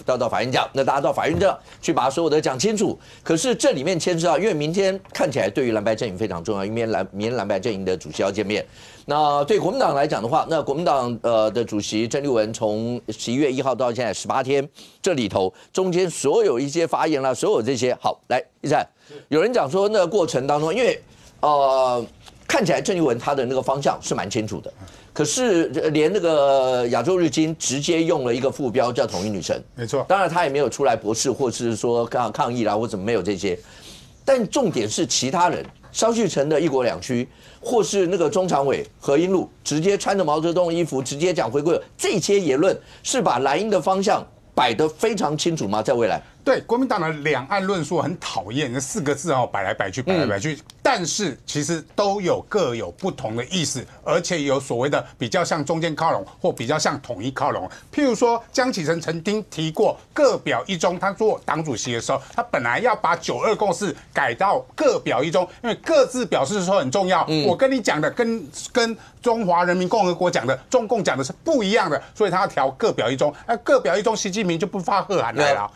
到法院讲，那大家到法院这去把所有的讲清楚。可是这里面牵涉到，因为明天看起来对于蓝白阵营非常重要，因为明天蓝白阵营的主席要见面。那对国民党来讲的话，那国民党的主席郑丽文从11月1号到现在18天，这里头中间所有一些发言啦，所有这些，好，来一战，有人讲说那个过程当中，因为看起来郑丽文他的那个方向是蛮清楚的，可是连那个亚洲日经直接用了一个副标叫统一女神，没错，当然他也没有出来驳斥或是说抗议啦，或怎么没有这些，但重点是其他人。萧旭成的1国2区，或是那个中常委何英禄直接穿着毛泽东的衣服，直接讲回归，这些言论是把蓝营的方向摆得非常清楚吗？在未来，对，国民党的两岸论述很讨厌，那4个字哦，摆来摆去，摆来摆去。但是其实各有不同的意思，而且有所谓的比较向中间靠拢，或比较向统一靠拢。譬如说，江启臣曾经提过各表一中，他做党主席的时候，他本来要把9·2共识改到各表一中，因为各自表示说很重要。我跟你讲的跟中华人民共和国讲的、中共讲的是不一样的，所以他要调各表一中。各表一中，习近平就不发贺函来了。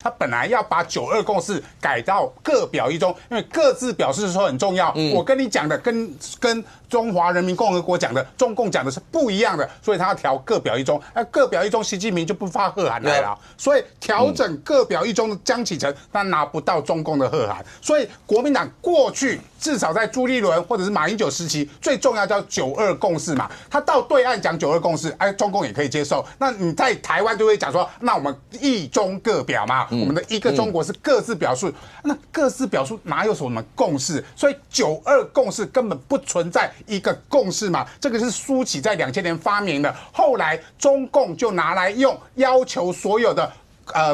他本来要把9·2共识改到各表一中，因为各自表示说很重要。我跟你讲的跟中华人民共和国讲的、中共讲的是不一样的，所以他要调各表一中。各表一中，习近平就不发贺函来了。所以调整各表一中的江启臣，他拿不到中共的贺函。所以国民党过去至少在朱立伦或者是马英九时期，最重要叫9·2共识嘛。他到对岸讲9·2共识，中共也可以接受。那你在台湾就会讲说，那我们一中各表嘛。我们的一个中国是各自表述，那各自表述哪有什么共识？所以9·2共识根本不存在一个共识嘛。这个是苏起在2000年发明的，后来中共就拿来用，要求所有的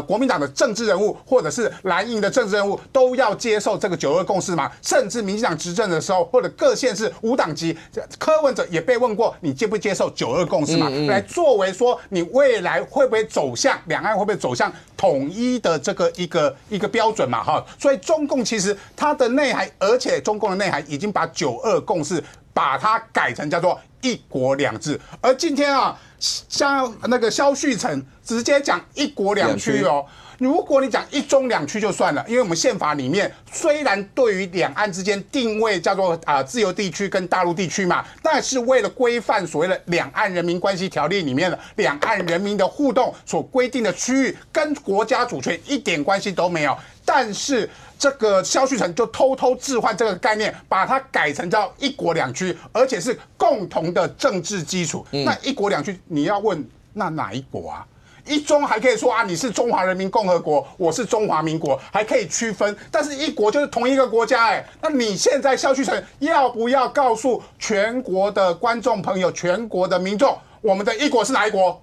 国民党的政治人物或者是蓝营的政治人物都要接受这个9·2共识嘛，甚至民进党执政的时候，或者各县市无党籍，柯文哲也被问过，你接不接受9·2共识嘛？来作为说你未来会不会走向两岸会不会走向统一的这个一个标准嘛？哈，所以中共其实它的内涵，而且中共的内涵已经把9·2共识把它改成叫做1国2制，而今天啊，像那个萧旭岑直接讲1国2区哦。如果你讲1中2区就算了，因为我们宪法里面虽然对于两岸之间定位叫做自由地区跟大陆地区嘛，但是为了规范所谓的两岸人民关系条例里面的两岸人民的互动所规定的区域，跟国家主权一点关系都没有。但是这个萧旭岑就偷偷置换这个概念，把它改成叫1国2区，而且是共同的政治基础。那1国2区，你要问那哪一国啊？1中还可以说你是中华人民共和国，我是中华民国，还可以区分。但是1国就是同一个国家那你现在萧旭岑要不要告诉全国的观众朋友、全国的民众，我们的1国是哪一国？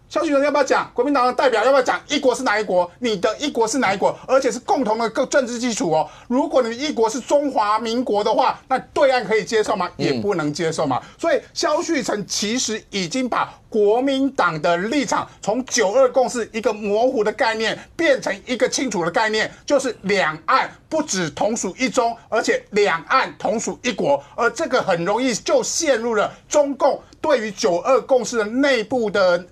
萧旭岑要不要讲？国民党的代表要不要讲1国是哪一国？你的1国是哪一国？而且是共同的政治基础哦。如果你1国是中华民国的话，那对岸可以接受吗？也不能接受嘛。所以萧旭岑其实已经把国民党的立场从9·2共识一个模糊的概念，变成一个清楚的概念，就是两岸不只同属1中，而且两岸同属1国。而这个很容易就陷入了中共对于9·2共识的内部的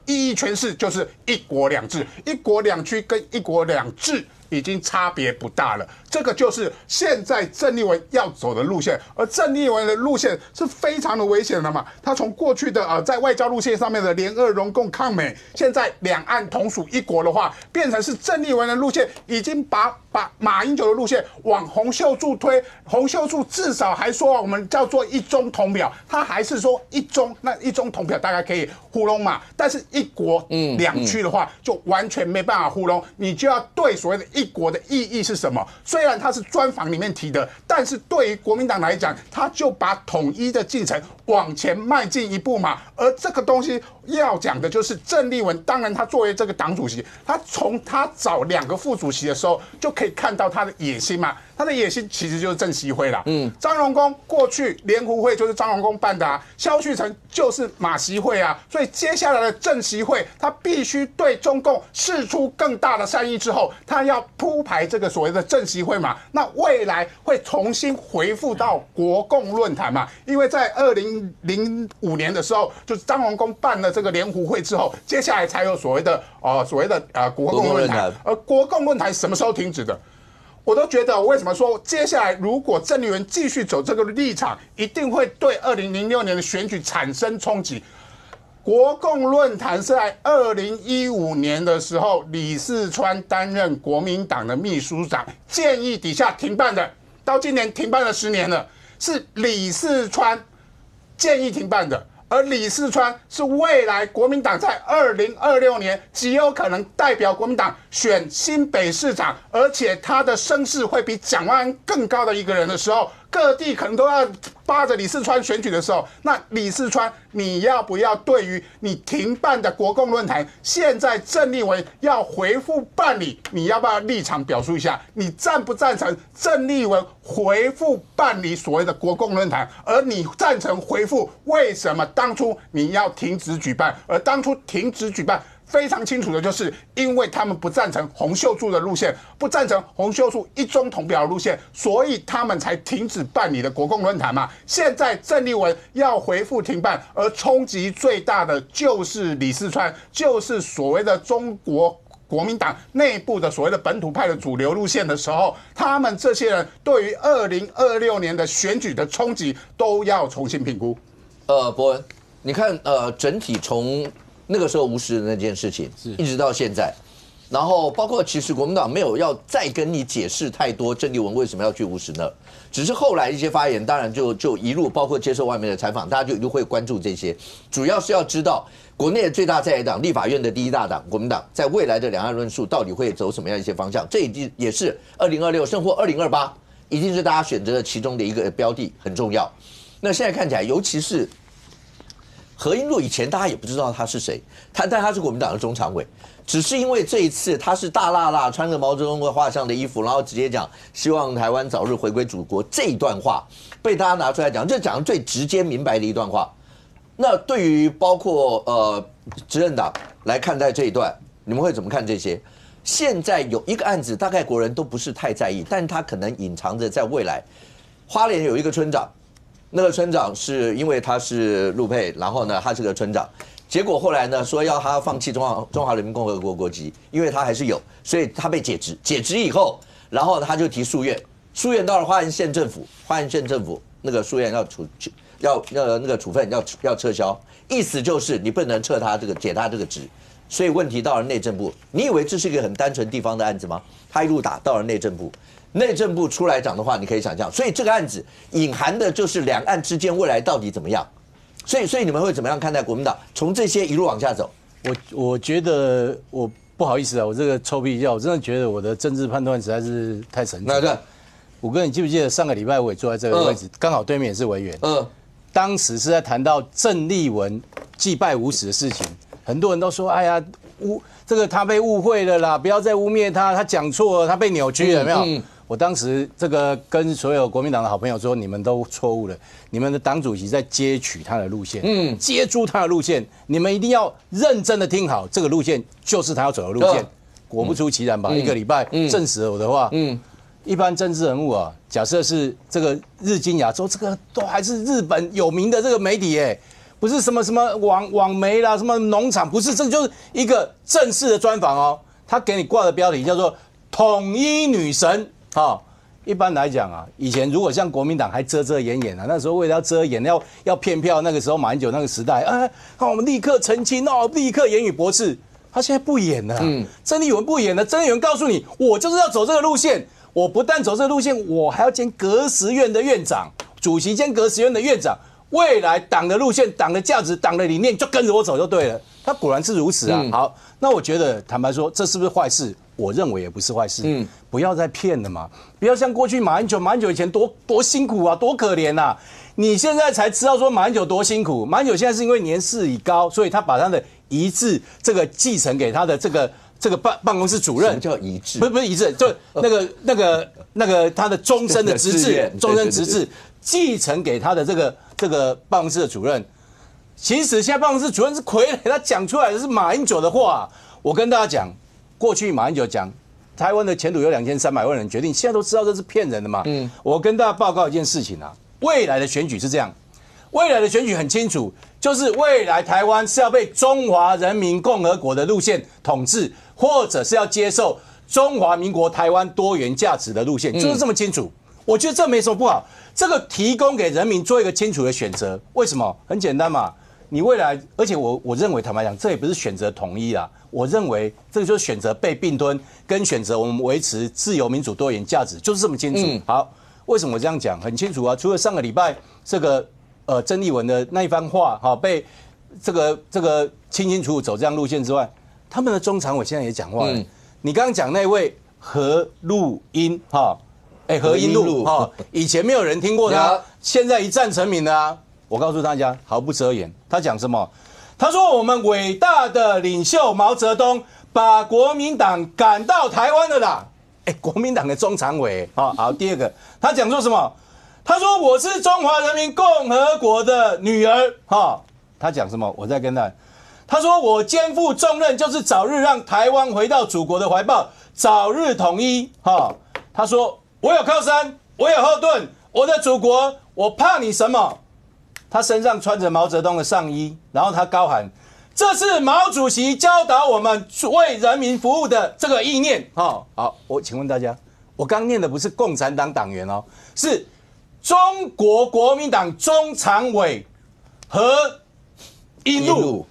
意义诠释，就是1国2制、1国2区跟1国2制已经差别不大了。这个就是现在郑丽文要走的路线，而郑丽文的路线是非常的危险的嘛。他从过去的在外交路线上面的联俄容共抗美，现在两岸同属1国的话，变成是郑丽文的路线，已经把马英九的路线往洪秀柱推。洪秀柱至少还说我们叫做1中同表，他还是说1中，那1中同表大概可以糊弄嘛。但是1国2区的话，就完全没办法糊弄，你就要对所谓的1国的意义是什么？虽然他是专访里面提的，但是对于国民党来讲，他就把统一的进程往前迈进一步嘛。而这个东西要讲的就是郑丽文，当然他作为这个党主席，他从他找2个副主席的时候，就可以看到他的野心嘛。他的野心其实就是郑习会啦。张荣恭过去联湖会就是张荣恭办的萧旭岑就是马习会啊。所以接下来的郑习会，他必须对中共释出更大的善意之后，他要铺排这个所谓的郑习会嘛。那未来会重新回复到国共论坛嘛？因为在2005年的时候，就是张荣恭办了这个联湖会之后，接下来才有所谓的国共论坛。而国共论坛什么时候停止的？我都觉得，为什么说接下来如果郑丽文继续走这个立场，一定会对2006年的选举产生冲击。国共论坛是在2015年的时候，李四川担任国民党的秘书长，建议底下停办的，到今年停办了10年了，是李四川建议停办的。而李四川是未来国民党在2026年极有可能代表国民党选新北市长，而且他的声势会比蒋万安更高的一个人的时候，各地可能都要扒着李四川选举的时候，那李四川你要不要对于你停办的国共论坛，现在郑丽文要回复办理，你要不要立场表述一下？你赞不赞成郑丽文回复办理所谓的国共论坛？而你赞成回复为什么当初你要停止举办？而当初停止举办非常清楚的就是，因为他们不赞成洪秀柱的路线，不赞成洪秀柱一中统表的路线，所以他们才停止办理的国共论坛嘛。现在郑丽文要回复停办，而冲击最大的就是李四川，就是所谓的中国国民党内部的所谓的本土派的主流路线的时候，他们这些人对于2026年的选举的冲击都要重新评估。伯文，你看整体从那个时候无视的那件事情，一直到现在，然后包括其实国民党没有要再跟你解释太多郑丽文为什么要去无视呢？只是后来一些发言，当然就一路包括接受外面的采访，大家就一路会关注这些，主要是要知道国内的最大在野党立法院的第一大党国民党在未来的两岸论述到底会走什么样一些方向，这也是2026甚或2028一定是大家选择的其中的一个标的，很重要。那现在看起来，尤其是何英路以前大家也不知道他是谁，但他是国民党的中常委，只是因为这一次他是大辣辣穿着毛泽东的画像的衣服，然后直接讲希望台湾早日回归祖国这一段话被大家拿出来讲，这讲的最直接明白的一段话。那对于包括执政党来看待这一段，你们会怎么看这些？现在有一个案子，大概国人都不是太在意，但他可能隐藏着在未来。花莲有一个村长。那个村长是因为他是陆配，然后呢，他是个村长，结果后来呢说要他放弃中华人民共和国国籍，因为他还是有，所以他被解职。解职以后，然后他就提诉愿，诉愿到了花莲县政府那个诉愿要那个处分要撤销，意思就是你不能撤他解他这个职，所以问题到了内政部。你以为这是一个很单纯地方的案子吗？他一路打到了内政部。内政部出来讲的话，你可以想象，所以这个案子隐含的就是两岸之间未来到底怎么样。所以你们会怎么样看待国民党从这些一路往下走？我觉得我不好意思啊，我这个臭屁叫，我真的觉得我的政治判断实在是太神奇。哪个？我哥，你记不记得上个礼拜我也坐在这个位置，刚好对面也是委员。当时是在谈到郑丽文祭拜无耻的事情，很多人都说，哎呀，这个他被误会了啦，不要再污蔑他，他讲错了，他被扭曲了，有没有？我当时这个跟所有国民党的好朋友说，你们都错误了，你们的党主席在接取他的路线，接住他的路线，你们一定要认真的听好，这个路线就是他要走的路线。果不出其然吧，一个礼拜证实了我的话。一般政治人物啊，假设是这个日经亚洲，这个都还是日本有名的这个媒体不是什么网媒啦，什么农场，不是，这就是一个正式的专访哦。他给你挂的标题叫做“统一女神”。一般来讲啊，以前如果像国民党还遮遮掩掩啊，那时候为了要遮掩，要骗票，那个时候马英九那个时代，我们立刻澄清立刻言语驳斥。他现在不演了，郑丽文不演了，郑丽文告诉你，我就是要走这个路线，我不但走这个路线，我还要兼革实院的院长，主席兼革实院的院长，未来党的路线、党的价值、党的理念就跟着我走就对了。他果然是如此啊。好，那我觉得坦白说，这是不是坏事？我认为也不是坏事。不要再骗了嘛，不要像过去马英九以前多辛苦啊，多可怜啊。你现在才知道说马英九多辛苦。马英九现在是因为年事已高，所以他把他的遗志这个继承给他的这个办公室主任。什么叫遗志？不是遗志，就那个他的终身的职志，终身职志继承给他的这个办公室的主任。其实现在办公室主任是傀儡，他讲出来的是马英九的话。我跟大家讲，过去马英九讲台湾的前途由2300万人决定，现在都知道这是骗人的嘛。我跟大家报告一件事情啊，未来的选举是这样，未来的选举很清楚，就是未来台湾是要被中华人民共和国的路线统治，或者是要接受中华民国台湾多元价值的路线，就是这么清楚。我觉得这没什么不好，这个提供给人民做一个清楚的选择。为什么？很简单嘛，你未来，而且我认为坦白讲，这也不是选择统一啦，我认为这个就是选择被并吞，跟选择我们维持自由民主多元价值，就是这么清楚。好，为什么我这样讲？很清楚啊，除了上个礼拜这个曾丽文的那一番话哈，被这个清清楚楚走这样路线之外，他们的中常委现在也讲话了。你刚刚讲那位何录音哈，何英路哈，以前没有人听过他，现在一战成名了啊！我告诉大家，毫不遮掩，他讲什么？他说我们伟大的领袖毛泽东把国民党赶到台湾了啦。国民党的中常委啊，好，第二个，他讲说什么？他说我是中华人民共和国的女儿，哈，他讲什么？我再跟他说我肩负重任，就是早日让台湾回到祖国的怀抱，早日统一，哈。他说我有靠山，我有后盾，我的祖国，我怕你什么？他身上穿着毛泽东的上衣，然后他高喊：这是毛主席教导我们为人民服务的这个意念，哈。好，我请问大家，我刚念的不是共产党党员哦，是中国国民党中常委何英路，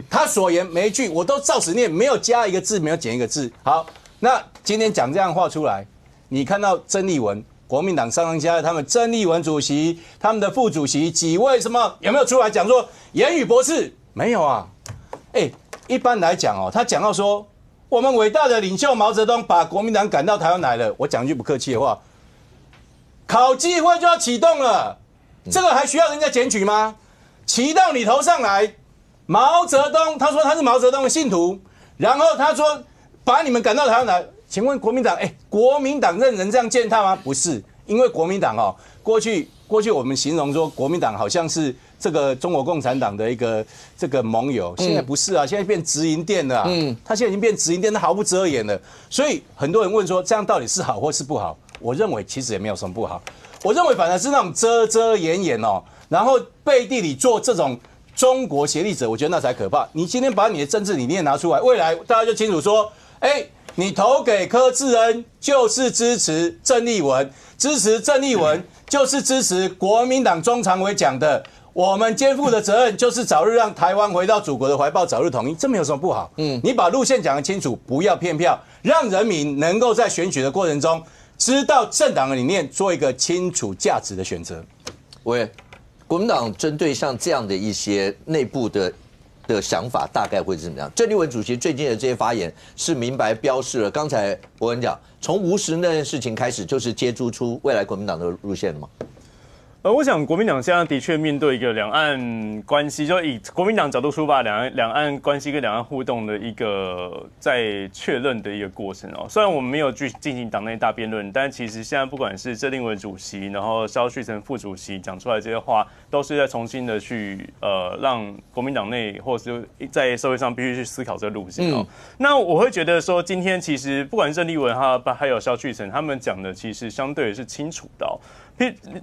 他所言每一句我都照实念，没有加一个字，没有减一个字。好，那今天讲这样话出来，你看到曾丽文，国民党上上下下，他们曾丽文主席、他们的副主席几位什么有没有出来讲说言语驳斥？没有啊。一般来讲哦，他讲到说我们伟大的领袖毛泽东把国民党赶到台湾来了，我讲句不客气的话。考纪会就要启动了，这个还需要人家检举吗？骑到你头上来，毛泽东他说他是毛泽东的信徒，然后他说把你们赶到台湾来，请问国民党，国民党任人这样践踏吗？不是，因为国民党哦，过去我们形容说国民党好像是这个中国共产党的一个这个盟友，现在不是啊，现在变直营店了啊，他现在已经变直营店，他毫不遮掩了，所以很多人问说这样到底是好或是不好？我认为其实也没有什么不好，我认为反而是那种遮遮掩掩哦，然后背地里做这种中国协力者，我觉得那才可怕。你今天把你的政治理念拿出来，未来大家就清楚说，你投给柯志恩就是支持郑丽文，支持郑丽文就是支持国民党中常委讲的，我们肩负的责任就是早日让台湾回到祖国的怀抱，早日统一，这没有什么不好。你把路线讲得清楚，不要骗票，让人民能够在选举的过程中知道政党的理念，做一个清楚价值的选择。国民党针对像这样的一些内部的想法，大概会是怎么样？郑丽文主席最近的这些发言是明白标示了，刚才伯文讲，从吴石那件事情开始，就是接触出未来国民党的路线了吗？我想国民党现在的确面对一个两岸关系，就以国民党角度出发，两岸关系跟两岸互动的一个在确认的一个过程哦。虽然我们没有去进行党内大辩论，但其实现在不管是郑丽文主席，然后萧旭岑副主席讲出来这些话，都是在重新的去让国民党内或者是在社会上必须去思考这个路线哦。那我会觉得说，今天其实不管是郑丽文还有萧旭岑，他们讲的其实相对是清楚的哦。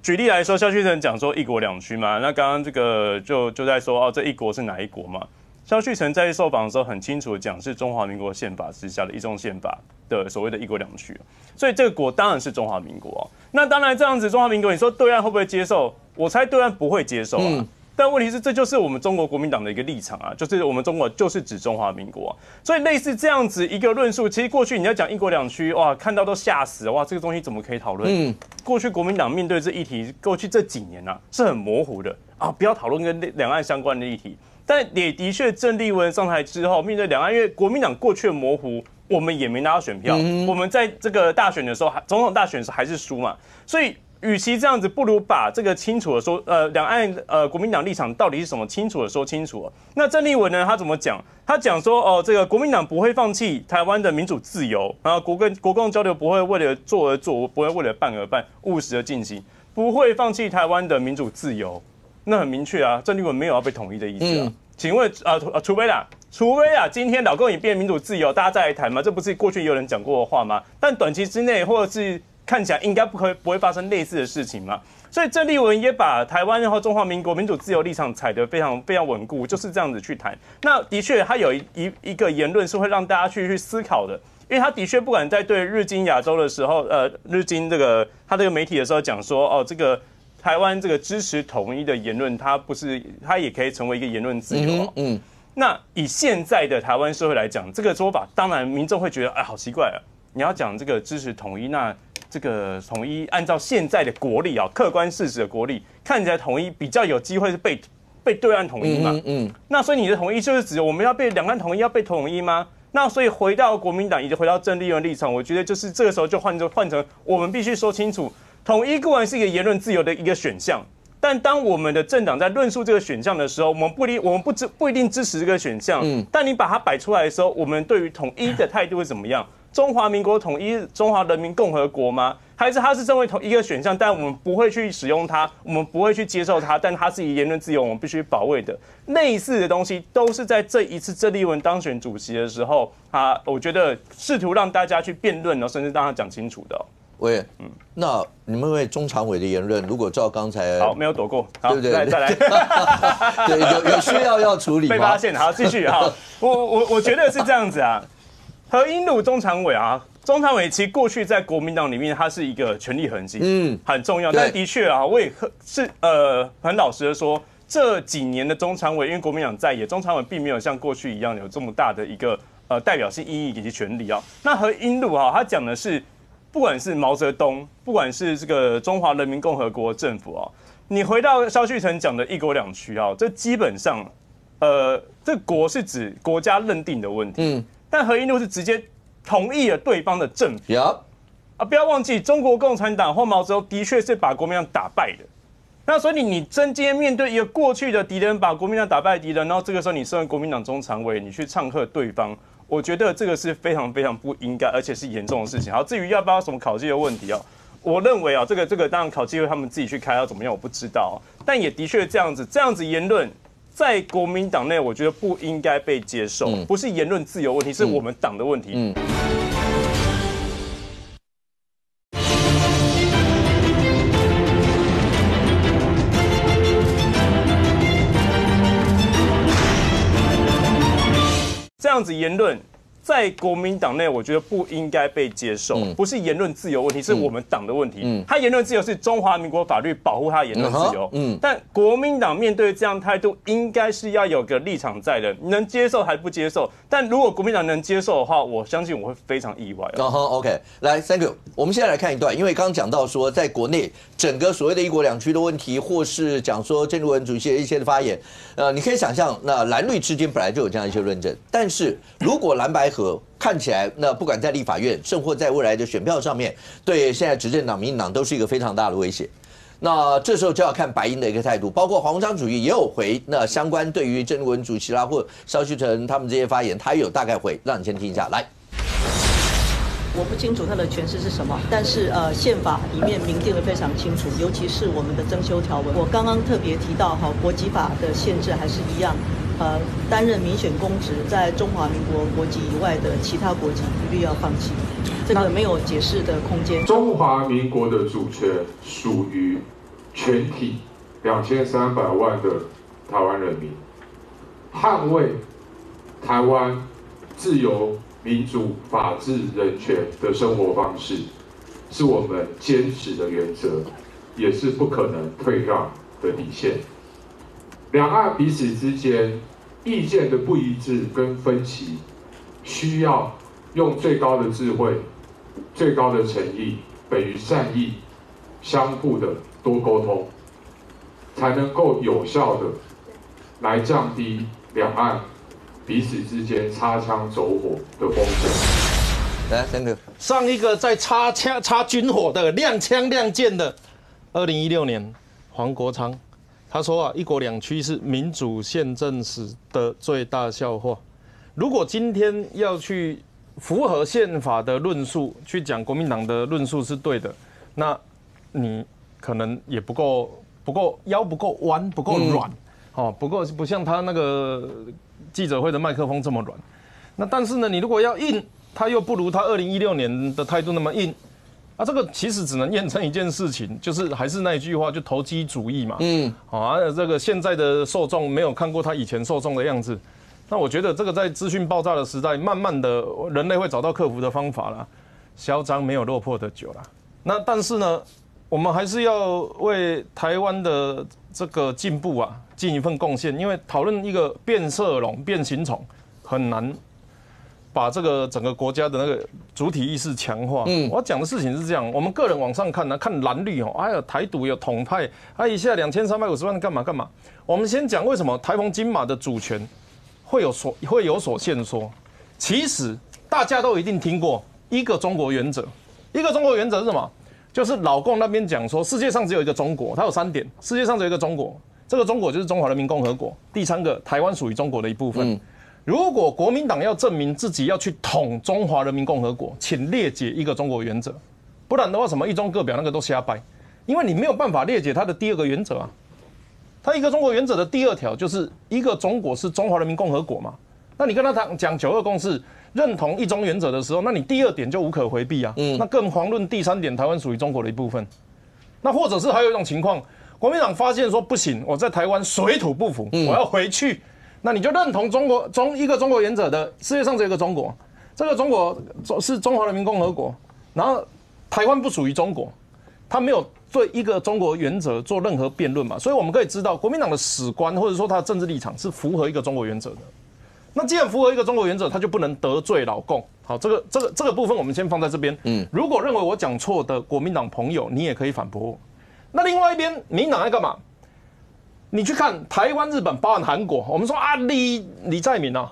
举例来说，萧旭岑讲说一国两区嘛，那刚刚这个就在说这一国是哪一国嘛？萧旭岑在受访的时候很清楚的讲，是中华民国宪法之下的一中宪法的所谓的一国两区，所以这个国当然是中华民国哦。那当然这样子，中华民国，你说对岸会不会接受？我猜对岸不会接受啊。但问题是，这就是我们中国国民党的一个立场啊，就是我们中国就是指中华民国啊，所以类似这样子一个论述，其实过去你要讲一国两区，哇，看到都吓死了，哇，这个东西怎么可以讨论？过去国民党面对这议题，过去这几年啊是很模糊的啊，不要讨论跟两岸相关的议题。但也的确，郑丽文上台之后，面对两岸，因为国民党过去的模糊，我们也没拿到选票，我们在这个大选的时候，总统大选的时候还是输嘛，所以。与其这样子，不如把这个清楚的说，两岸国民党立场到底是什么，清楚的说清楚。那郑丽文呢，他怎么讲？他讲说，这个国民党不会放弃台湾的民主自由，然后国共交流不会为了做而做，不会为了办而办，务实的进行，不会放弃台湾的民主自由。那很明确啊，郑丽文没有要被统一的意思啊。请问除非今天老共也变民主自由，大家再来谈嘛？这不是过去有人讲过的话吗？但短期之内，或者是看起来应该不会发生类似的事情嘛，所以郑丽文也把台湾然后中华民国民主自由立场踩得非常非常稳固，就是这样子去谈。那的确，他有一个言论是会让大家去思考的，因为他的确不管在对日经亚洲的时候，日经他这个媒体的时候讲说，这个台湾这个支持统一的言论，它也可以成为一个言论自由。那以现在的台湾社会来讲，这个说法当然民众会觉得，好奇怪啊！你要讲这个支持统一，那这个统一按照现在的国力啊，客观事实的国力，看起来统一比较有机会是被对岸统一嘛。那所以你的统一就是指我们要被两岸统一，要被统一吗？那所以回到国民党以及回到郑丽文立场，我觉得就是这个时候就换成我们必须说清楚，统一固然是一个言论自由的一个选项。但当我们的政党在论述这个选项的时候，我们不一定支持这个选项。但你把它摆出来的时候，我们对于统一的态度是怎么样？中华民国统一中华人民共和国吗？还是它是作为同一个选项，但我们不会去使用它，我们不会去接受它，但它是以言论自由，我们必须保卫的。类似的东西都是在这一次郑丽文当选主席的时候，我觉得试图让大家去辩论，甚至让他讲清楚的。喂，那你们为中常委的言论，如果照刚才好没有躲过，好，对不对？再来，对，有需要处理吗？被发现，好，继续哈。我觉得是这样子啊。何英路中常委中常委其实过去在国民党里面，他是一个权力核心，很重要。但的确我也是很老实的说，这几年的中常委，因为国民党在野，中常委并没有像过去一样有这么大的一个代表性意义以及权力那何英路他讲的是。不管是毛泽东，不管是这个中华人民共和国政府你回到萧旭岑讲的一国两区这基本上，这国是指国家认定的问题，但何英路是直接同意了对方的政府不要忘记，中国共产党或毛泽东的确是把国民党打败的。那所以你今天面对一个过去的敌人，把国民党打败的敌人，然后这个时候你身为国民党中常委，你去唱和对方。我觉得这个是非常非常不应该，而且是严重的事情。好，至于要不要什么考绩的问题我认为这个当然考绩会他们自己去开要怎么样，我不知道但也的确这样子言论在国民党内，我觉得不应该被接受，不是言论自由问题，是我们党的问题。这样子言论在国民党内，我觉得不应该被接受，不是言论自由问题，是我们党的问题。他言论自由是中华民国法律保护他的言论自由，但国民党面对这样态度，应该是要有个立场在的，能接受还不接受？但如果国民党能接受的话，我相信我会非常意外。OK， 来 ，Thank you。我们现在来看一段，因为刚刚讲到说，在国内整个所谓的一国两区的问题，或是讲说郑丽文主席的一些的发言，你可以想象，那蓝绿之间本来就有这样一些论证，但是如果蓝白合看起来，那不管在立法院，甚或在未来的选票上面，对现在执政党、民进党都是一个非常大的威胁。那这时候就要看白营的一个态度，包括黄鸿章主席也有回，那相关对于郑丽文主席啦，或萧旭岑他们这些发言，他也有大概回，让你先听一下。来，我不清楚它的诠释是什么，但是宪法里面明定的非常清楚，尤其是我们的增修条文。我刚刚特别提到国籍法的限制还是一样。担任民选公职在中华民国国籍以外的其他国籍一律要放弃，这个没有解释的空间。中华民国的主权属于全体2300万的台湾人民，捍卫台湾自由、民主、法治、人权的生活方式，是我们坚持的原则，也是不可能退让的底线。两岸彼此之间意见的不一致跟分歧，需要用最高的智慧、最高的诚意、本于善意，相互的多沟通，才能够有效的来降低两岸彼此之间擦枪走火的风险。来，三个上一个在擦军火的、亮枪亮剑的，2016年黄国昌。他说一国两区是民主宪政史的最大笑话。如果今天要去符合宪法的论述，去讲国民党的论述是对的，那你可能也不够腰不够弯，不够软，不像他那个记者会的麦克风这么软。那但是呢，你如果要硬，他又不如他2016年的态度那么硬。这个其实只能验证一件事情，就是还是那一句话，就投机主义嘛。这个现在的受众没有看过他以前受众的样子，那我觉得这个在资讯爆炸的时代，慢慢的人类会找到克服的方法啦。嚣张没有落魄的久啦。那但是呢，我们还是要为台湾的这个进步尽一份贡献，因为讨论一个变色龙、变形虫很难把这个整个国家的那个主体意识强化。我要讲的事情是这样，我们个人往上看呢，看蓝绿哦，哎呀，台独有统派，一下2350万干嘛？我们先讲为什么台澎金马的主权会有所限缩。其实大家都一定听过一个中国原则，一个中国原则是什么？就是老共那边讲说，世界上只有一个中国，它有3点，世界上只有一个中国，这个中国就是中华人民共和国。第3个，台湾属于中国的一部分。如果国民党要证明自己要去统中华人民共和国，请列解一个中国原则，不然的话，什么一中各表那个都瞎掰，因为你没有办法列解它的第2个原则啊。它一个中国原则的第2条就是一个中国是中华人民共和国嘛。那你跟他讲9·2共识，认同一中原则的时候，那你第2点就无可回避啊。那更遑论第3点，台湾属于中国的一部分。那或者是还有一种情况，国民党发现说不行，我在台湾水土不服，我要回去。那你就认同一个中国原则的世界上只有一个中国，这个中国是中华人民共和国，然后台湾不属于中国，他没有对一个中国原则做任何辩论嘛，所以我们可以知道国民党的史观或者说他的政治立场是符合一个中国原则的。那既然符合一个中国原则，他就不能得罪老共。好，这个部分我们先放在这边。如果认为我讲错的国民党朋友，你也可以反驳我。那另外一边，民进党在干嘛？你去看台湾、日本，包含韩国，我们说啊，李在明啊，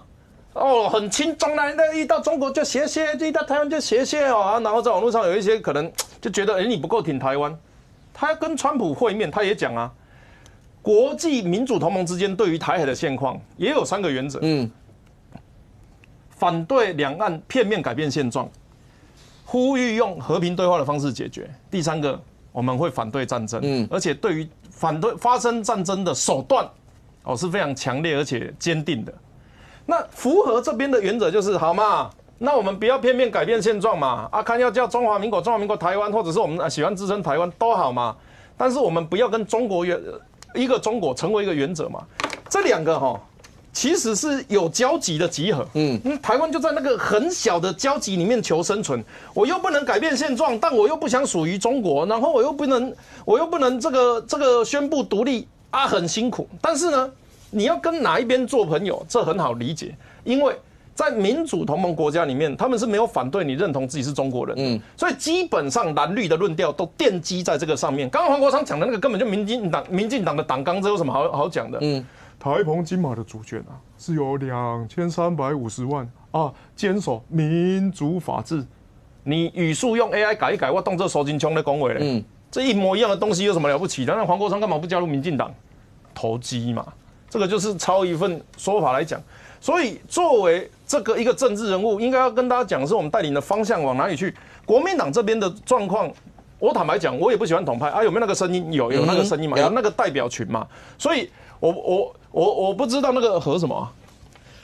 很亲中的，一到中国就斜，一到台湾就斜哦，然后在网络上有一些可能就觉得，你不够挺台湾，他要跟川普会面，他也讲啊，国际民主同盟之间对于台海的现况也有3个原则，反对两岸片面改变现状，呼吁用和平对话的方式解决。第3个，我们会反对战争，而且对于反对发生战争的手段，是非常强烈而且坚定的。那符合这边的原则就是好嘛，那我们不要片面改变现状嘛，看要叫中华民国台湾，或者是我们喜欢自称台湾都好嘛，但是我们不要跟中国一个中国成为一个原则嘛。这2个其实是有交集的集合。台湾就在那个很小的交集里面求生存，我又不能改变现状，但我又不想属于中国，然后我又不能这个宣布独立很辛苦。但是呢，你要跟哪一边做朋友，这很好理解，因为在民主同盟国家里面，他们是没有反对你认同自己是中国人，所以基本上蓝绿的论调都奠基在这个上面。刚刚黄国昌讲的那个根本就民进党的党纲，这有什么好讲的？台澎金马的主权是有2350万坚守民主法治。你语速用 AI 改一改，我当这手金枪的恭维嘞。这一模一样的东西有什么了不起的？那黄国昌干嘛不加入民进党？投机嘛，这个就是抄一份说法来讲。所以作为一个政治人物，应该要跟大家讲的是我们带领的方向往哪里去。国民党这边的状况，我坦白讲，我也不喜欢统派有没有那个声音？有那个声音嘛，有那个代表群嘛。所以我不知道那个何什么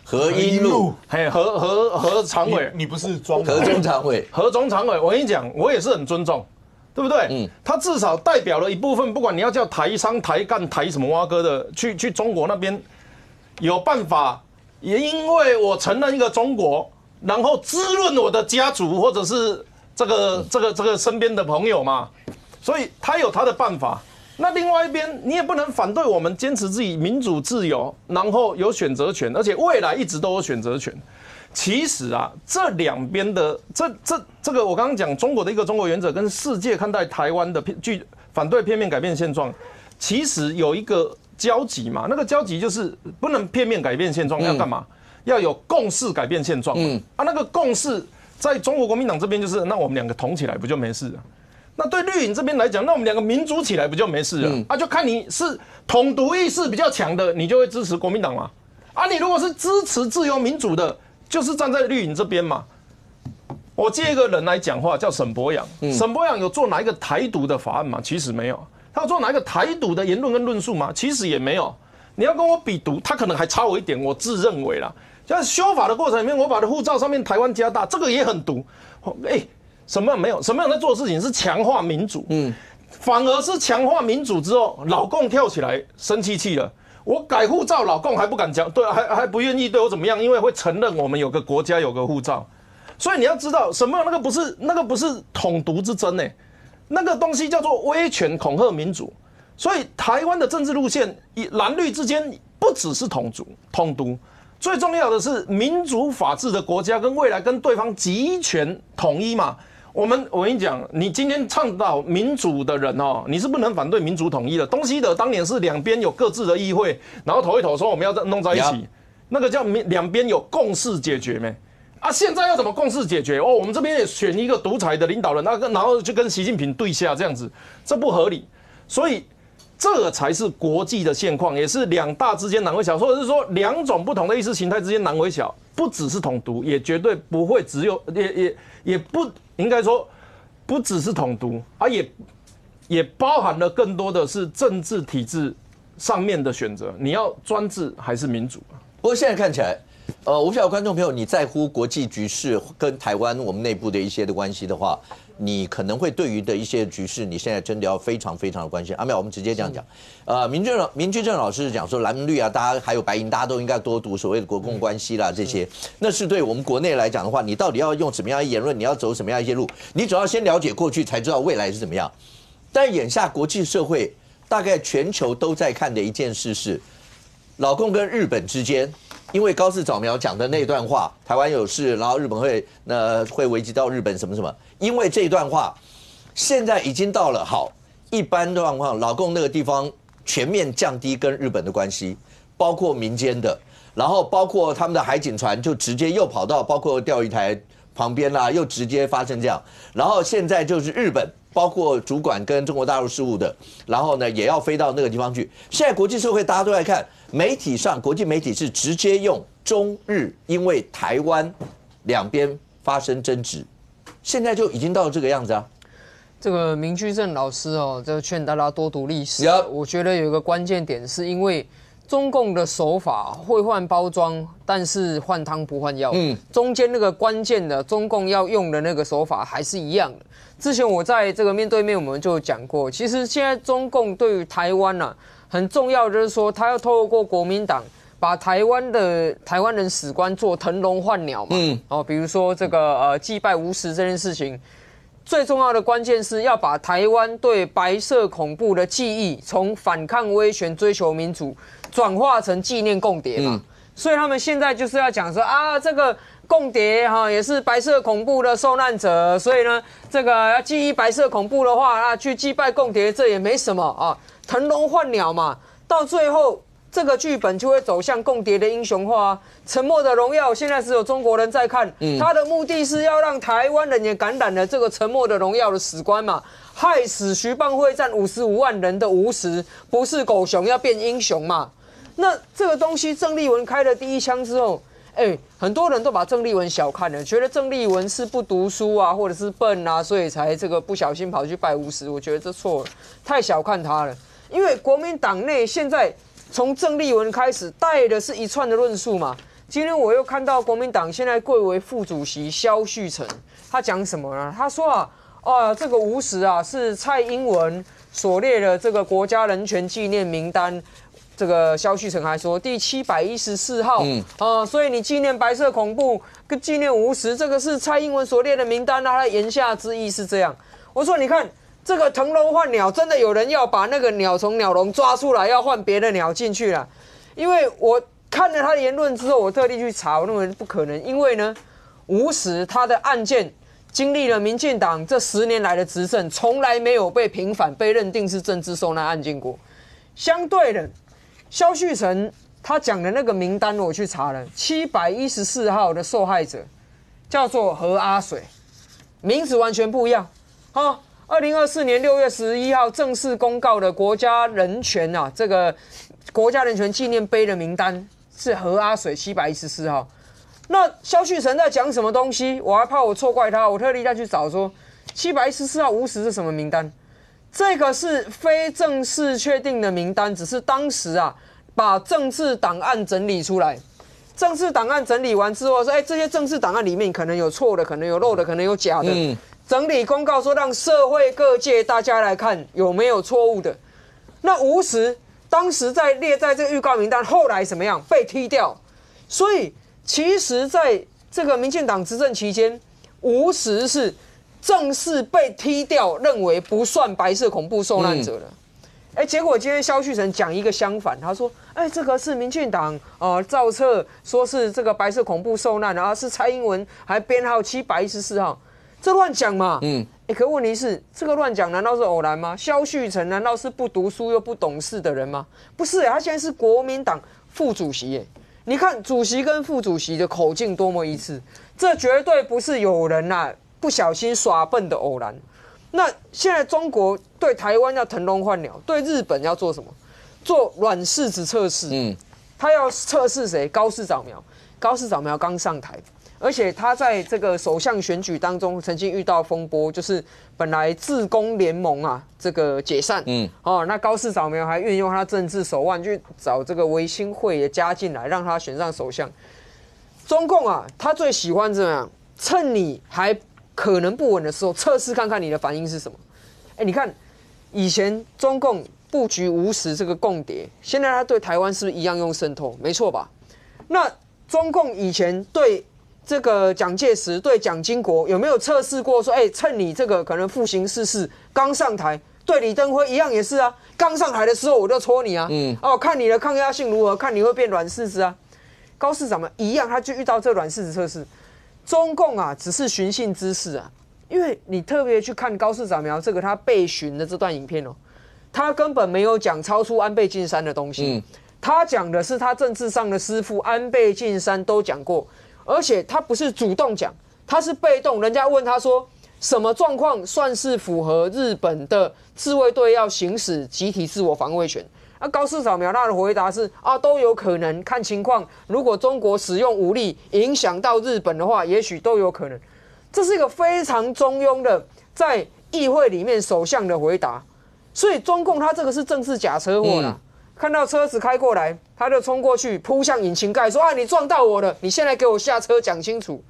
何英路，何常委，你不是何中常委，何中常委，我跟你讲，我也是很尊重，对不对？他至少代表了一部分，不管你要叫台商、台干、台什么蛙哥的，去中国那边有办法，也因为我承认一个中国，然后滋润我的家族或者是这个身边的朋友嘛，所以他有他的办法。那另外一边，你也不能反对我们坚持自己民主自由，然后有选择权，而且未来一直都有选择权。其实这两边的这个我刚刚讲中国的一个中国原则，跟世界看待台湾的反对片面改变现状，其实有一个交集嘛。那个交集就是不能片面改变现状，要干嘛？要有共识改变现状。那个共识在中国国民党这边就是，那我们2个统起来不就没事了？那对绿营这边来讲，那我们2个民主起来不就没事了？就看你是统独意识比较强的，你就会支持国民党嘛。你如果是支持自由民主的，就是站在绿营这边嘛。我借一个人来讲话，叫沈伯洋。沈伯洋有做哪一个台独的法案吗？其实没有。他有做哪一个台独的言论跟论述吗？其实也没有。你要跟我比独，他可能还差我一点，我自认为啦。在修法的过程里面，我把的护照上面台湾加大，这个也很独。什么样没有？什么样在做的事情是强化民主？反而是强化民主之后，老共跳起来生气了。我改护照，老共还不敢讲，对，还不愿意对我怎么样，因为会承认我们有个国家有个护照。所以你要知道，什么那个不是统独之争那个东西叫做威权恐吓民主。所以台湾的政治路线，蓝绿之间不只是统独，最重要的是民主法治的国家跟未来跟对方集权统一嘛。我跟你讲，你今天倡导民主的人哦，你是不能反对民主统一的。东西德当年是两边有各自的议会，然后投一投说我们要弄在一起，那个叫两边有共识解决没？啊，现在要怎么共识解决？哦，我们这边也选一个独裁的领导人，然后就跟习近平对下这样子，这不合理。所以这才是国际的现况，也是两大之间难为小，或者是说两种不同的意识形态之间难为小，不只是统独，也绝对不会只有也不应该说不只是统独，啊也包含了更多的是政治体制上面的选择，你要专制还是民主？不过现在看起来，我不晓得观众朋友你在乎国际局势跟台湾我们内部的一些的关系的话，你可能会对于的一些局势，你现在真的要非常非常的关心。阿妙，我们直接这样讲，明居正老师讲说蓝绿啊，大家还有白银，大家都应该多读所谓的国共关系啦这些，那是对我们国内来讲的话，你到底要用什么样的言论，你要走什么样一些路，你总要先了解过去，才知道未来是怎么样。但眼下国际社会大概全球都在看的一件事是，老共跟日本之间。因为高市早苗讲的那段话，台湾有事，然后日本会危及到日本什么什么。因为这段话，现在已经到了好一般状况，老共那个地方全面降低跟日本的关系，包括民间的，然后包括他们的海警船就直接又跑到包括钓鱼台旁边啦，又直接发生这样。然后现在就是日本。包括主管跟中国大陆事务的，然后呢也要飞到那个地方去。现在国际社会大家都在看，媒体上国际媒体是直接用中日因为台湾两边发生争执，现在就已经到这个样子啊。这个明居正老师哦，就劝大家多读历史。我觉得有一个关键点，是因为中共的手法会换包装，但是换汤不换药。中间那个关键的中共要用的那个手法还是一样的。之前我在这个面对面我们就讲过，其实现在中共对于台湾啊很重要，就是说他要透过国民党把台湾人史观做腾笼换鸟嘛。比如说这个祭拜无实这件事情，最重要的关键是要把台湾对白色恐怖的记忆从反抗威权、追求民主转化成纪念共谍嘛。所以他们现在就是要讲说啊，这个共谍也是白色恐怖的受难者，所以呢，这个要记忆白色恐怖的话，去祭拜共谍这也没什么啊，腾笼换鸟嘛。到最后，这个剧本就会走向共谍的英雄化啊。沉默的荣耀现在只有中国人在看，他的目的是要让台湾人也感染了这个沉默的荣耀的史观嘛，害死徐蚌会战55万人的无实，不是狗熊要变英雄嘛。那这个东西，郑丽文开了第一枪之后，很多人都把郑丽文小看了，觉得郑丽文是不读书啊，或者是笨啊，所以才这个不小心跑去拜无实。我觉得这错了，太小看他了。因为国民党内现在从郑丽文开始带的是一串的论述嘛。今天我又看到国民党现在贵为副主席萧旭成，他讲什么呢？他说这个无实啊是蔡英文所列的这个国家人权纪念名单。这个萧旭成还说第714号，所以你纪念白色恐怖跟纪念无实，这个是蔡英文所列的名单，他的言下之意是这样。我说你看这个腾笼换鸟，真的有人要把那个鸟从鸟笼抓出来，要换别的鸟进去了。因为我看了他的言论之后，我特地去查，我认为不可能，因为呢，无实他的案件经历了民进党这10年来的执政，从来没有被平反，被认定是政治受难案件过。相对的。萧旭成他讲的那个名单，我去查了，714号的受害者叫做何阿水，名字完全不一样。2024年6月11号正式公告的国家人权这个国家人权纪念碑的名单是何阿水714号。那萧旭成在讲什么东西？我还怕我错怪他，我特地再去找说714号无实是什么名单。这个是非正式确定的名单，只是当时把政治档案整理出来。政治档案整理完之后说，这些政治档案里面可能有错的，可能有漏的，可能有假的。整理公告说，让社会各界大家来看有没有错误的。那无实当时在列在这个预告名单，后来怎么样？被踢掉。所以其实在这个民进党执政期间，无实是正式被踢掉，认为不算白色恐怖受难者了。结果今天萧旭晨讲一个相反，他说，这个是民进党造册，说是这个白色恐怖受难，然后是蔡英文还编号714号，这乱讲嘛。可问题是，这个乱讲难道是偶然吗？萧旭晨难道是不读书又不懂事的人吗？不是，他现在是国民党副主席耶。你看主席跟副主席的口径多么一致，这绝对不是有人不小心耍笨的偶然。那现在中国对台湾要腾笼换鸟，对日本要做什么？做软柿子测试。他要测试谁？高市早苗。高市早苗刚上台，而且他在这个首相选举当中曾经遇到风波，就是本来自公联盟这个解散。那高市早苗还运用他政治手腕去找这个维新会也加进来，让他选上首相。中共他最喜欢怎么样？趁你还可能不稳的时候，测试看看你的反应是什么。你看以前中共布局无实这个共谍，现在他对台湾是不是一样用渗透？没错吧？那中共以前对这个蒋介石、对蒋经国有没有测试过说，趁你这个可能复行世事刚上台，对李登辉一样也是刚上台的时候我就戳你看你的抗压性如何，看你会变软柿子高市长们一样，他就遇到这软柿子测试。中共只是寻衅滋事因为你特别去看高市早苗这个他被询的这段影片他根本没有讲超出安倍晋三的东西，他讲的是他政治上的师父安倍晋三都讲过，而且他不是主动讲，他是被动，人家问他说什么状况算是符合日本的自卫队要行使集体自我防卫权？高市早苗他的回答是都有可能，看情况，如果中国使用武力影响到日本的话，也许都有可能。这是一个非常中庸的在议会里面首相的回答，所以中共他这个是政治假车祸啦。看到车子开过来，他就冲过去扑向引擎盖，说你撞到我了，你现在给我下车讲清楚。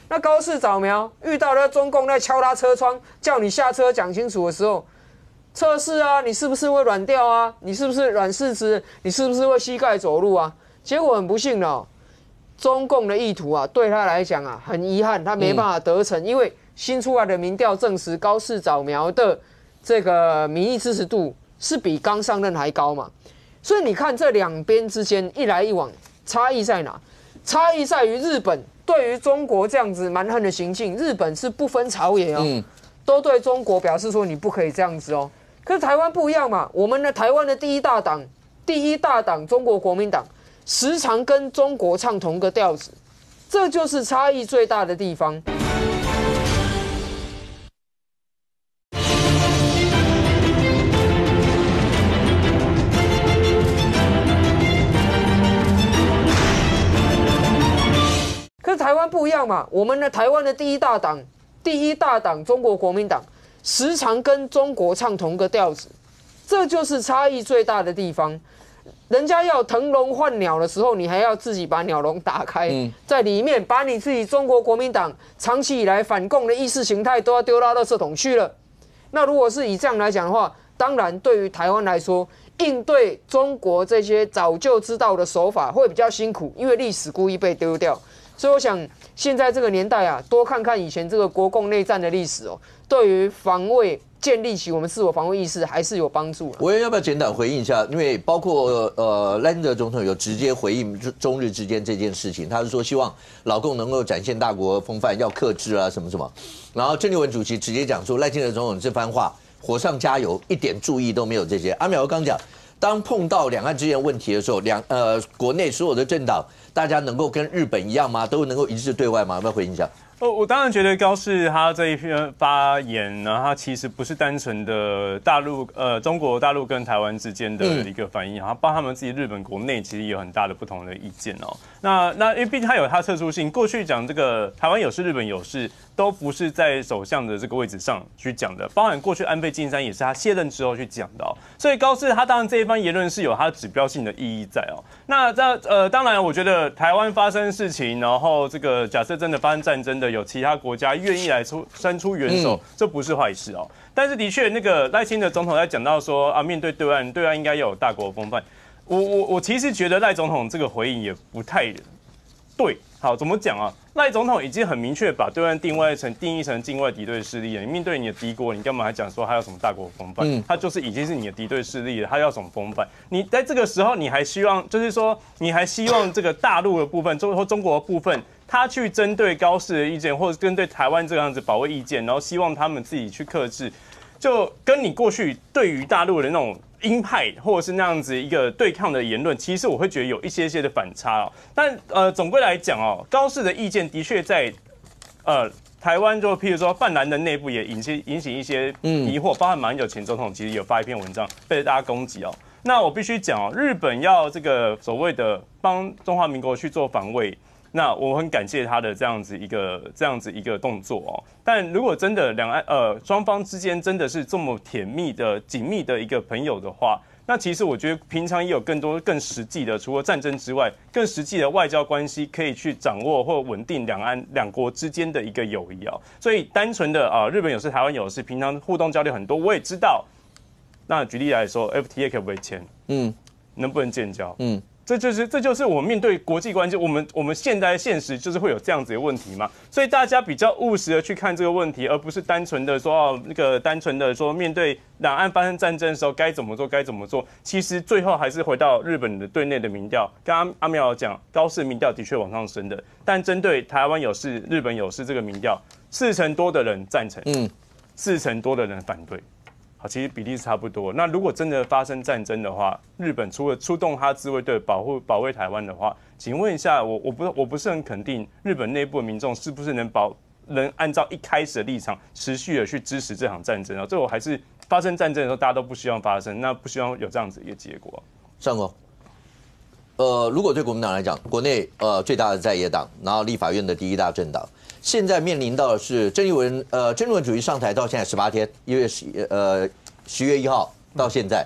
那高市早苗遇到了中共在敲他车窗，叫你下车讲清楚的时候，测试你是不是会软掉你是不是软柿子？你是不是会膝盖走路结果很不幸的中共的意图对他来讲很遗憾，他没办法得逞，因为新出来的民调证实高市早苗的这个民意支持度是比刚上任还高嘛。所以你看这两边之间一来一往，差异在哪？差异在于日本对于中国这样子蛮横的行径，日本是不分朝野都对中国表示说你不可以这样子可是台湾不一样嘛，我们的台湾的第一大党中国国民党时常跟中国唱同个调子，这就是差异最大的地方。可是台湾不一样嘛，我们的台湾的第一大党中国国民党时常跟中国唱同个调子，这就是差异最大的地方。人家要腾笼换鸟的时候，你还要自己把鸟笼打开，在里面把你自己中国国民党长期以来反共的意识形态都要丢到垃圾桶去了。那如果是以这样来讲的话，当然对于台湾来说，应对中国这些早就知道的手法会比较辛苦，因为历史故意被丢掉。所以我想，现在这个年代多看看以前这个国共内战的历史对于防卫建立起我们自我防卫意识还是有帮助。我要不要简短回应一下？因为包括赖清德总统有直接回应中日之间这件事情，他是说希望老共能够展现大国风范，要克制什么什么。然后郑丽文主席直接讲说，赖清德总统这番话火上加油，一点注意都没有这些。阿苗刚讲，当碰到两岸之间问题的时候，国内所有的政党，大家能够跟日本一样吗？都能够一致对外吗？要不要回应一下？我当然觉得高市他这一篇发言呢，他其实不是单纯的中国大陆跟台湾之间的一个反应，他包括他们自己日本国内其实也有很大的不同的意见那因为毕竟他有他特殊性，过去讲这个台湾有事日本有事，都不是在首相的这个位置上去讲的，包含过去安倍晋三也是他卸任之后去讲的所以高市他当然这一番言论是有他指标性的意义在那当然我觉得台湾发生事情，然后这个假设真的发生战争的，有其他国家愿意来伸出援手，这不是坏事但是的确，那个赖清德总统在讲到说面对对岸应该要有大国风范。我其实觉得赖总统这个回应也不太对，好，怎么讲啊？赖总统已经很明确把对岸定义成境外敌对势力了。你面对你的敌国，你干嘛还讲说他有什么大国风范？他就是已经是你的敌对势力了，他要什么风范？你在这个时候，你还希望，就是说，你还希望这个大陆的部分，或中国的部分，他去针对高市的意见，或者针对台湾这样子保卫意见，然后希望他们自己去克制，就跟你过去对于大陆的那种鹰派或者是那样子一个对抗的言论，其实我会觉得有一些的反差哦。但总归来讲哦，高市的意见的确在台湾就譬如说泛蓝的内部也引起一些疑惑，包含马英九前总统其实有发一篇文章被大家攻击哦。那我必须讲哦，日本要这个所谓的帮中华民国去做防卫。那我很感谢他的这样子一个动作哦，但如果真的双方之间真的是这么紧密的一个朋友的话，那其实我觉得平常也有更实际的，除了战争之外，更实际的外交关系可以去掌握或稳定两国之间的一个友谊哦。所以单纯的日本有事台湾有事，平常互动交流很多，我也知道。那举例来说 ，FTA 可不可以签？能不能建交？这就是我们面对国际关系，我们现在现实就是会有这样子的问题嘛，所以大家比较务实的去看这个问题，而不是单纯的说单纯的说面对两岸发生战争的时候该怎么做。其实最后还是回到日本的对内的民调，刚刚阿苗讲高市民调的确往上升的，但针对台湾有事、日本有事这个民调，40%多的人赞成，40%多的人反对。好，其实比例是差不多。那如果真的发生战争的话，日本除了出动他自卫队保卫台湾的话，请问一下，我不是很肯定日本内部的民众是不是能按照一开始的立场持续的去支持这场战争啊？这我还是发生战争的时候，大家都不希望发生，那不希望有这样子一个结果。上公，如果对国民党来讲，国内最大的在野党，然后立法院的第一大政党。现在面临到的是郑文主席上台到现在18天，10月1号到现在，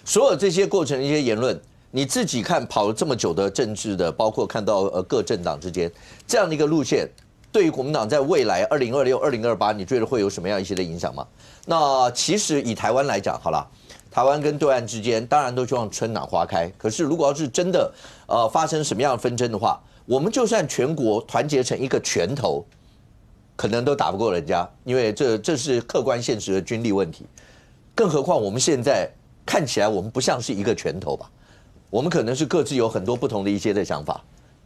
所有这些过程的一些言论，你自己看跑了这么久的政治的，包括看到各政党之间这样的一个路线，对于国民党在未来2026、2028，你觉得会有什么样一些的影响吗？那其实以台湾来讲，好了，台湾跟对岸之间当然都希望春暖花开，可是如果要是真的发生什么样的纷争的话，我们就算全国团结成一个拳头，可能都打不过人家，因为这是客观现实的军力问题。更何况我们现在看起来，我们不像是一个拳头吧？我们可能是各自有很多不同的一些的想法。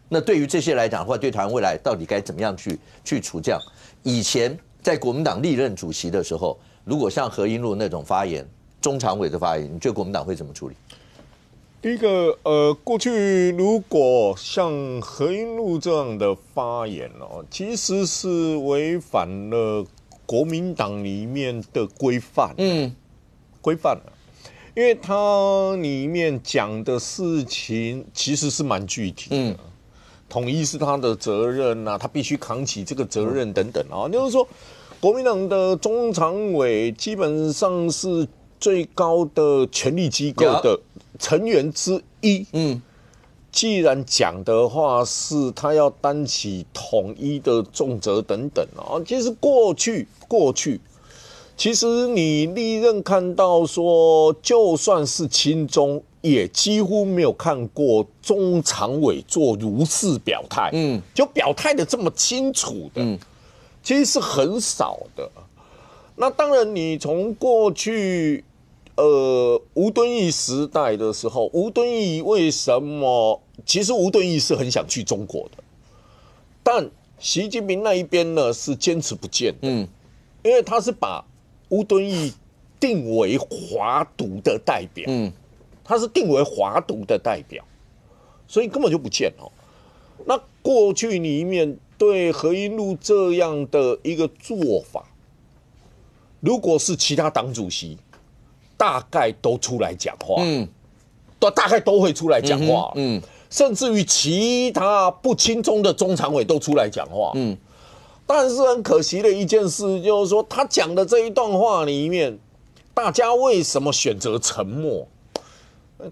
那对于这些来讲的话，对台湾未来到底该怎么样去处这样？以前在国民党历任主席的时候，如果像何英禄那种发言，中常委的发言，你觉得国民党会怎么处理？第一个，过去如果像何英禄这样的发言哦，其实是违反了国民党里面的规范，规范了，因为它里面讲的事情其实是蛮具体的，统一是他的责任啊，他必须扛起这个责任等等啊，就是说，国民党的中常委基本上是最高的权力机构的成员之一，既然讲的话是他要担起统一的重责等等啊，其实过去，其实你历任看到说，就算是亲中，也几乎没有看过中常委做如是表态，就表态的这么清楚的，其实是很少的。那当然，你从过去。吴敦义时代的时候，吴敦义为什么？其实吴敦义是很想去中国的，但习近平那一边呢是坚持不见的，因为他是把吴敦义定为华独的代表，他是定为华独的代表，所以根本就不见哦。那过去里面对何英禄这样的一个做法，如果是其他党主席。大概都出来讲话，大概都会出来讲话，甚至于其他不亲中的中常委都出来讲话，但是很可惜的一件事就是说，他讲的这一段话里面，大家为什么选择沉默？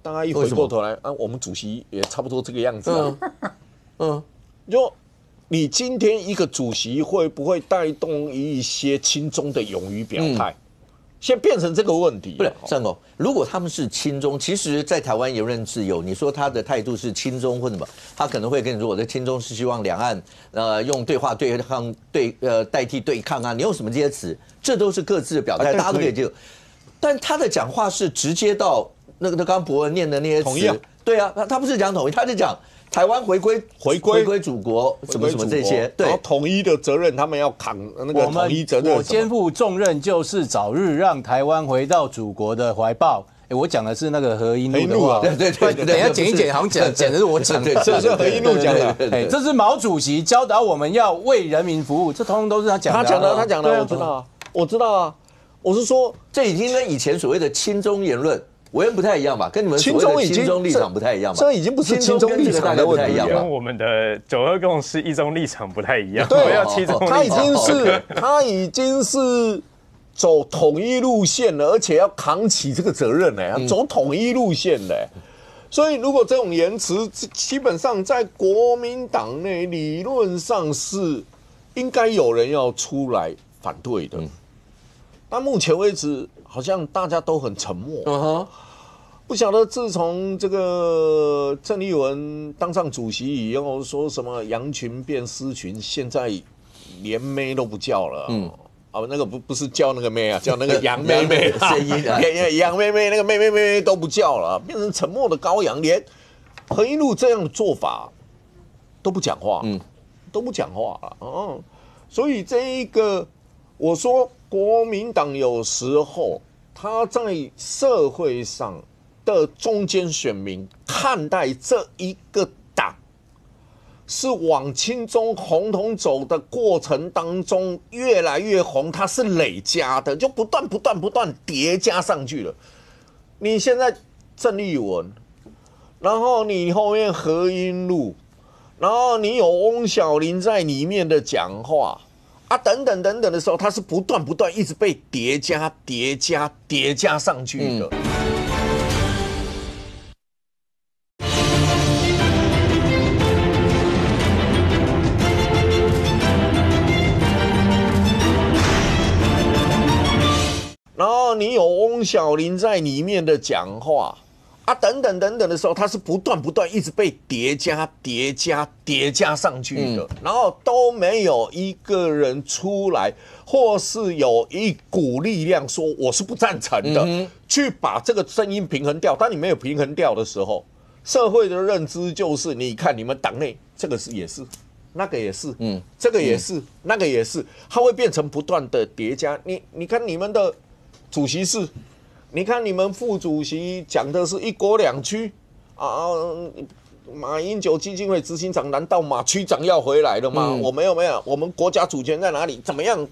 大家一回过头来，我们主席也差不多这个样子啊，就你今天一个主席会不会带动一些亲中的勇于表态？现在变成这个问题。不是郑总，如果他们是亲中，其实，在台湾言论自由，你说他的态度是亲中或什么，他可能会跟你说，我的亲中是希望两岸用对话对抗代替对抗啊，你用什么这些词，这都是各自的表态，大家都可以接受。但他的讲话是直接到那个刚刚博文念的那些词，对啊，他不是讲统一，他是讲。台湾回归祖国，什么什么这些，对，然后统一的责任，他们要扛那个统一责任。我肩负重任，就是早日让台湾回到祖国的怀抱。我讲的是那个何英路的话，对，等一下剪一剪，好像剪的是我讲的，这是何英路讲的。这是毛主席教导我们要为人民服务，这通通都是他讲的。他讲的，我知道啊。我是说，这已经跟以前所谓的亲中言论。我不太一样吧，跟你们所谓的亲中立场不太一样吧？这已经不是亲中立场的问题了，跟我们的9·2共识一中立场不太一样。对，要亲中立场。他已经是走统一路线了，而且要扛起这个责任呢，要走统一路线的。所以，如果这种言辞，基本上在国民党内理论上是应该有人要出来反对的。但目前为止，好像大家都很沉默。不晓得自从这个郑丽文当上主席以后，说什么羊群变狮群，现在连妹都不叫了。那个不是叫那个妹啊，叫那个杨妹妹。杨妹妹那个妹都不叫了，变成沉默的羔羊，连何一路这样的做法都不讲话，都不讲话了。所以这一个，我说国民党有时候他在社会上的中间选民看待这一个党是往亲中红统走的过程当中越来越红，它是累加的，就不断叠加上去了。你现在郑丽文，然后你后面何英路，然后你有翁小玲在里面的讲话啊，等等的时候，它是不断一直被叠加上去的。然后你有翁小玲在里面的讲话啊，等等的时候，它是不断一直被叠加上去的，然后都没有一个人出来，或是有一股力量说我是不赞成的，去把这个声音平衡掉。当你没有平衡掉的时候，社会的认知就是，你看你们党内这个也是，那个也是，这个也是，那个也是，它会变成不断的叠加。你看你们的主席是，你看你们副主席讲的是一国两区啊，马英九基金会执行长，难道马区长要回来了吗？我没有，我们国家主权在哪里？怎么样？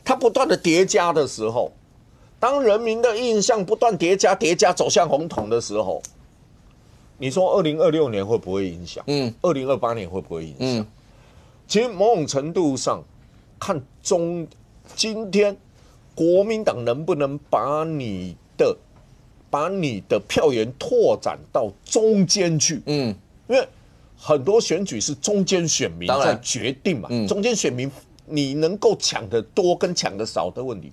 他不断的叠加的时候，当人民的印象不断叠加走向红统的时候，你说2026年会不会影响？2028年会不会影响？其实某种程度上看今天。国民党能不能把你的票源拓展到中间去？因为很多选举是中间选民在决定嘛，中间选民你能够抢的多跟抢的少的问题。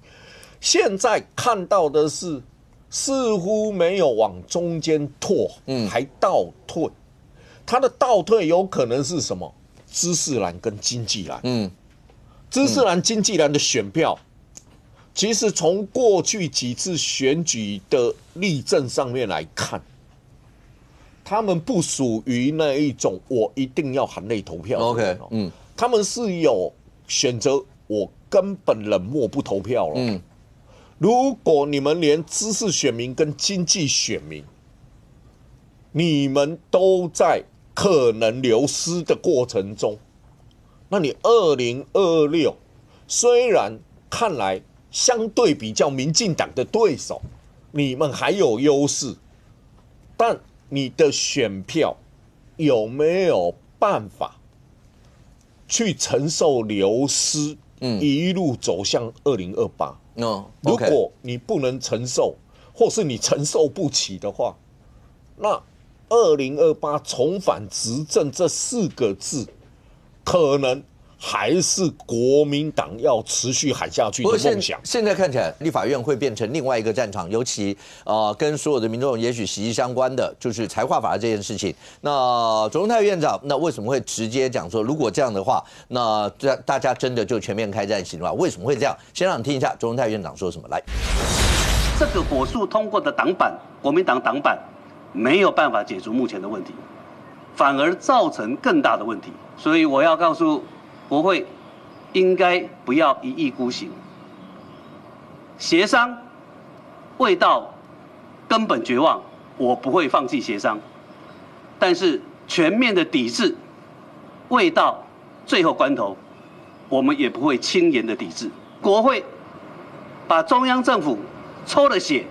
现在看到的是，似乎没有往中间拓，还倒退。它的倒退有可能是什么？知识蓝跟经济蓝，知识蓝、经济蓝的选票。其实从过去几次选举的例证上面来看，他们不属于那一种我一定要含泪投票的人。他们是有选择，我根本冷漠不投票了。如果你们连知识选民跟经济选民，你们都在可能流失的过程中，那你2026虽然看来相对比较民进党的对手，你们还有优势，但你的选票有没有办法去承受流失，一路走向2028？如果你不能承受，或是你承受不起的话，那2028重返执政这4个字，可能还是国民党要持续喊下去的梦想。现在看起来，立法院会变成另外一个战场，尤其跟所有的民众也许息息相关的，就是财划法这件事情。那卓荣泰院长，那为什么会直接讲说，如果这样的话，那大家真的就全面开战行了？为什么会这样？先让你听一下卓荣泰院长说什么。来，这个火速通过的党版，国民党党版没有办法解除目前的问题，反而造成更大的问题。所以我要告诉国会，应该不要一意孤行，协商未到根本绝望，我不会放弃协商，但是全面的抵制未到最后关头，我们也不会轻言的抵制。国会把中央政府抽了血，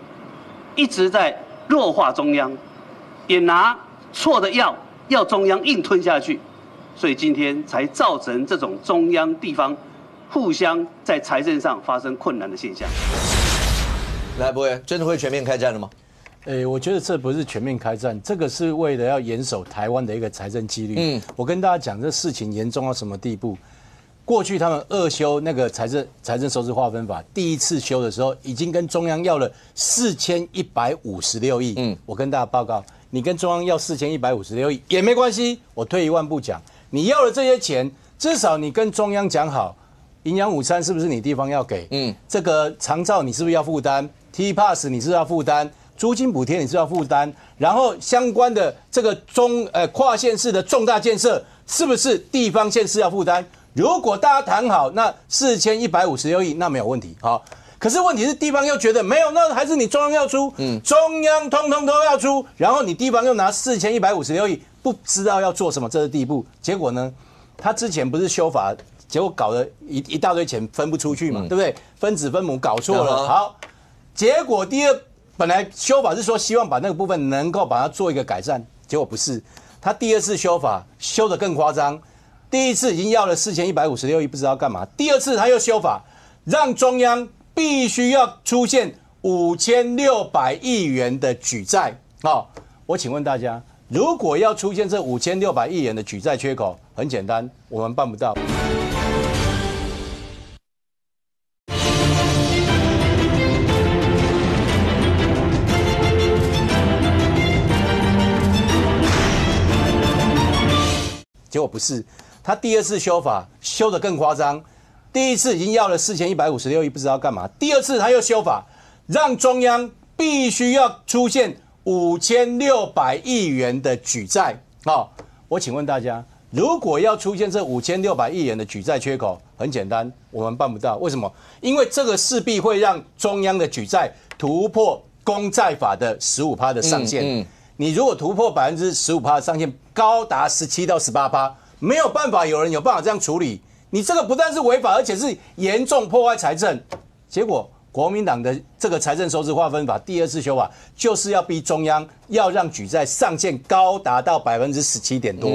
一直在弱化中央，也拿错的药要中央硬吞下去。所以今天才造成这种中央地方互相在财政上发生困难的现象。来，博文，真的会全面开战了吗？我觉得这不是全面开战，这个是为了要严守台湾的一个财政纪律。我跟大家讲，这事情严重到什么地步？过去他们2修那个财政收支划分法，第一次修的时候，已经跟中央要了4156亿。我跟大家报告，你跟中央要4156亿也没关系，我退一万步讲。你要了这些钱，至少你跟中央讲好，营养午餐是不是你地方要给？这个长照你是不是要负担 ？T Pass 你是不是要负担？租金补贴你是要负担？然后相关的这个跨县市的重大建设，是不是地方县市要负担？如果大家谈好，那4156亿那没有问题。好，可是问题是地方又觉得没有，那还是你中央要出，中央通通都要出，然后你地方又拿4156亿。不知道要做什么，这个地步。结果呢，他之前不是修法，结果搞了一大堆钱分不出去嘛，对不对？分子分母搞错了。好，结果本来修法是说希望把那个部分能够把它做一个改善，结果不是。他第2次修法修得更夸张，第1次已经要了4156亿，不知道干嘛。第2次他又修法，让中央必须要出现5600亿元的举债。好，我请问大家。如果要出现这5600亿元的举债缺口，很简单，我们办不到。结果不是，他第2次修法修得更夸张，第1次已经要了4156亿，不知道干嘛。第2次他又修法，让中央必须要出现5600亿元的举债。我请问大家，如果要出现这5600亿元的举债缺口，很简单，我们办不到。为什么？因为这个势必会让中央的举债突破公债法的15%的上限。你如果突破15%的上限，高达17%到18%，没有办法，有人有办法这样处理。你这个不但是违法，而且是严重破坏财政。结果国民党的这个财政收支划分法第2次修法，就是要逼中央要让举债上限高达到17%多，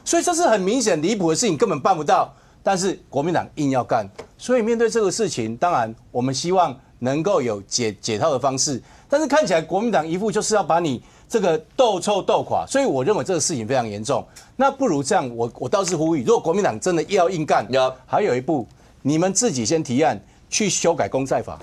所以这是很明显离谱的事情，根本办不到。但是国民党硬要干，所以面对这个事情，当然我们希望能够有解套的方式，但是看起来国民党一副就是要把你这个斗臭斗垮，所以我认为这个事情非常严重。那不如这样，我倒是呼吁，如果国民党真的要硬干，还有一步，你们自己先提案。去修改公债法，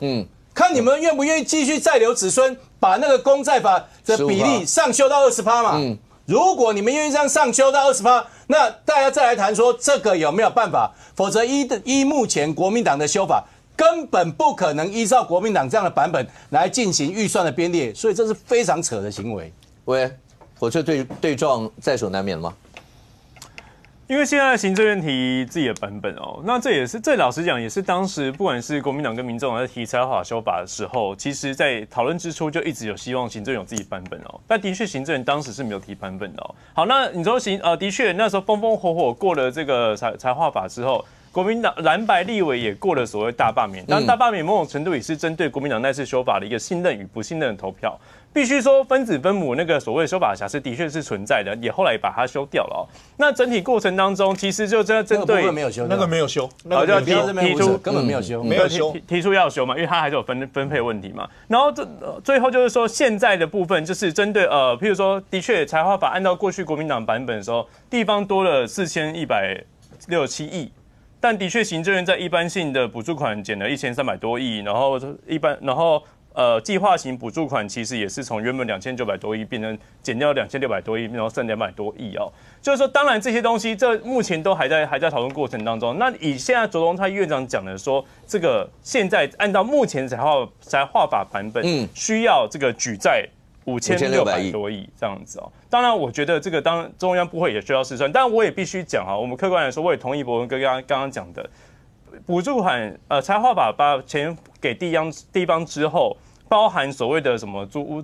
看你们愿不愿意继续再留子孙，把那个公债法的比例上修到20%嘛。如果你们愿意这样上修到20%，那大家再来谈说这个有没有办法？否则依目前国民党的修法，根本不可能依照国民党这样的版本来进行预算的编列，所以这是非常扯的行为。喂，火车对撞在所难免吗？因为现在行政院提自己的版本哦，那这老实讲也是当时不管是国民党跟民众党在提财法修法的时候，其实在讨论之初就一直有希望行政有自己版本哦，但的确行政院当时是没有提版本的哦。好，那你说的确那时候风风火火过了这个财划法之后，国民党蓝白立委也过了所谓大罢免，当然大罢免某种程度也是针对国民党那次修法的一个信任与不信任的投票。必须说分子分母那个所谓修法瑕疵的确是存在的，也后来也把它修掉了哦。那整体过程当中，其实就针对那个没有修，那个没有修，那个提出根本没有修，没有修，提出要修嘛，因为它还是有分配问题嘛。然后最后就是说现在的部分就是针对譬如说的确财划法按照过去国民党版本的时候，地方多了4167亿。但的确行政院在一般性的补助款减了1300多亿，然后计划型补助款其实也是从原本2900多亿变成减掉2600多亿，然后剩200多亿哦。就是说，当然这些东西这目前都还在讨论过程当中。那以现在卓荣泰院长讲的说，这个现在按照目前财划法版本，需要这个举债5600多亿这样子哦。当然，我觉得这个当然中央部会也需要试算，但我也必须讲哈，我们客观来说，我也同意伯文哥刚刚讲的，补助款财划法把钱给地方之后。包含所谓的什么租屋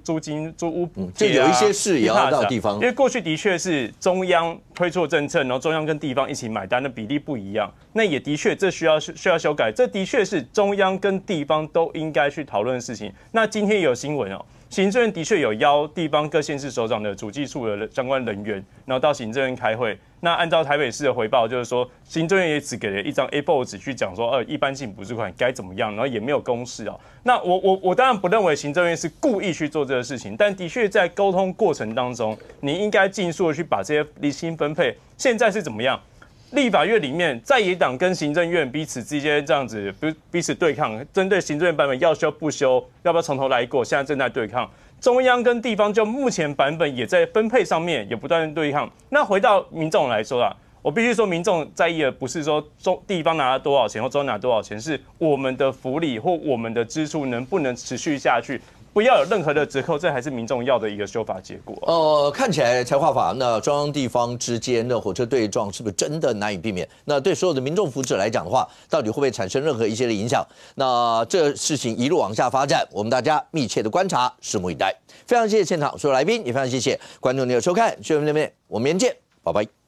补贴就有一些事也要到地方，因为过去的确是中央推出政策，然后中央跟地方一起买单的比例不一样，那也的确这需要修改，这的确是中央跟地方都应该去讨论的事情。那今天有新闻哦。行政院的确有邀地方各县市首长的主计处的相关人员，然后到行政院开会。那按照台北市的回报，就是说行政院也只给了一张 A4 纸去讲说，一般性补助款该怎么样，然后也没有公示哦。那我当然不认为行政院是故意去做这个事情，但的确在沟通过程当中，你应该尽速的去把这些厘清分配。现在是怎么样？立法院里面，在野党跟行政院彼此之间这样子彼此对抗，针对行政院版本要修不修，要不要从头来过，现在正在对抗。中央跟地方就目前版本也在分配上面也不断的对抗。那回到民众来说啦，我必须说，民众在意的不是说地方拿了多少钱或中央拿多少钱，是我们的福利或我们的支出能不能持续下去。不要有任何的折扣，这还是民众要的一个修法结果。看起来财划法那中央地方之间的火车对撞是不是真的难以避免？那对所有的民众福祉来讲的话，到底会不会产生任何一些的影响？那这事情一路往下发展，我们大家密切的观察，拭目以待。非常谢谢现场所有来宾，也非常谢谢观众朋友收看，我们明天见，拜拜。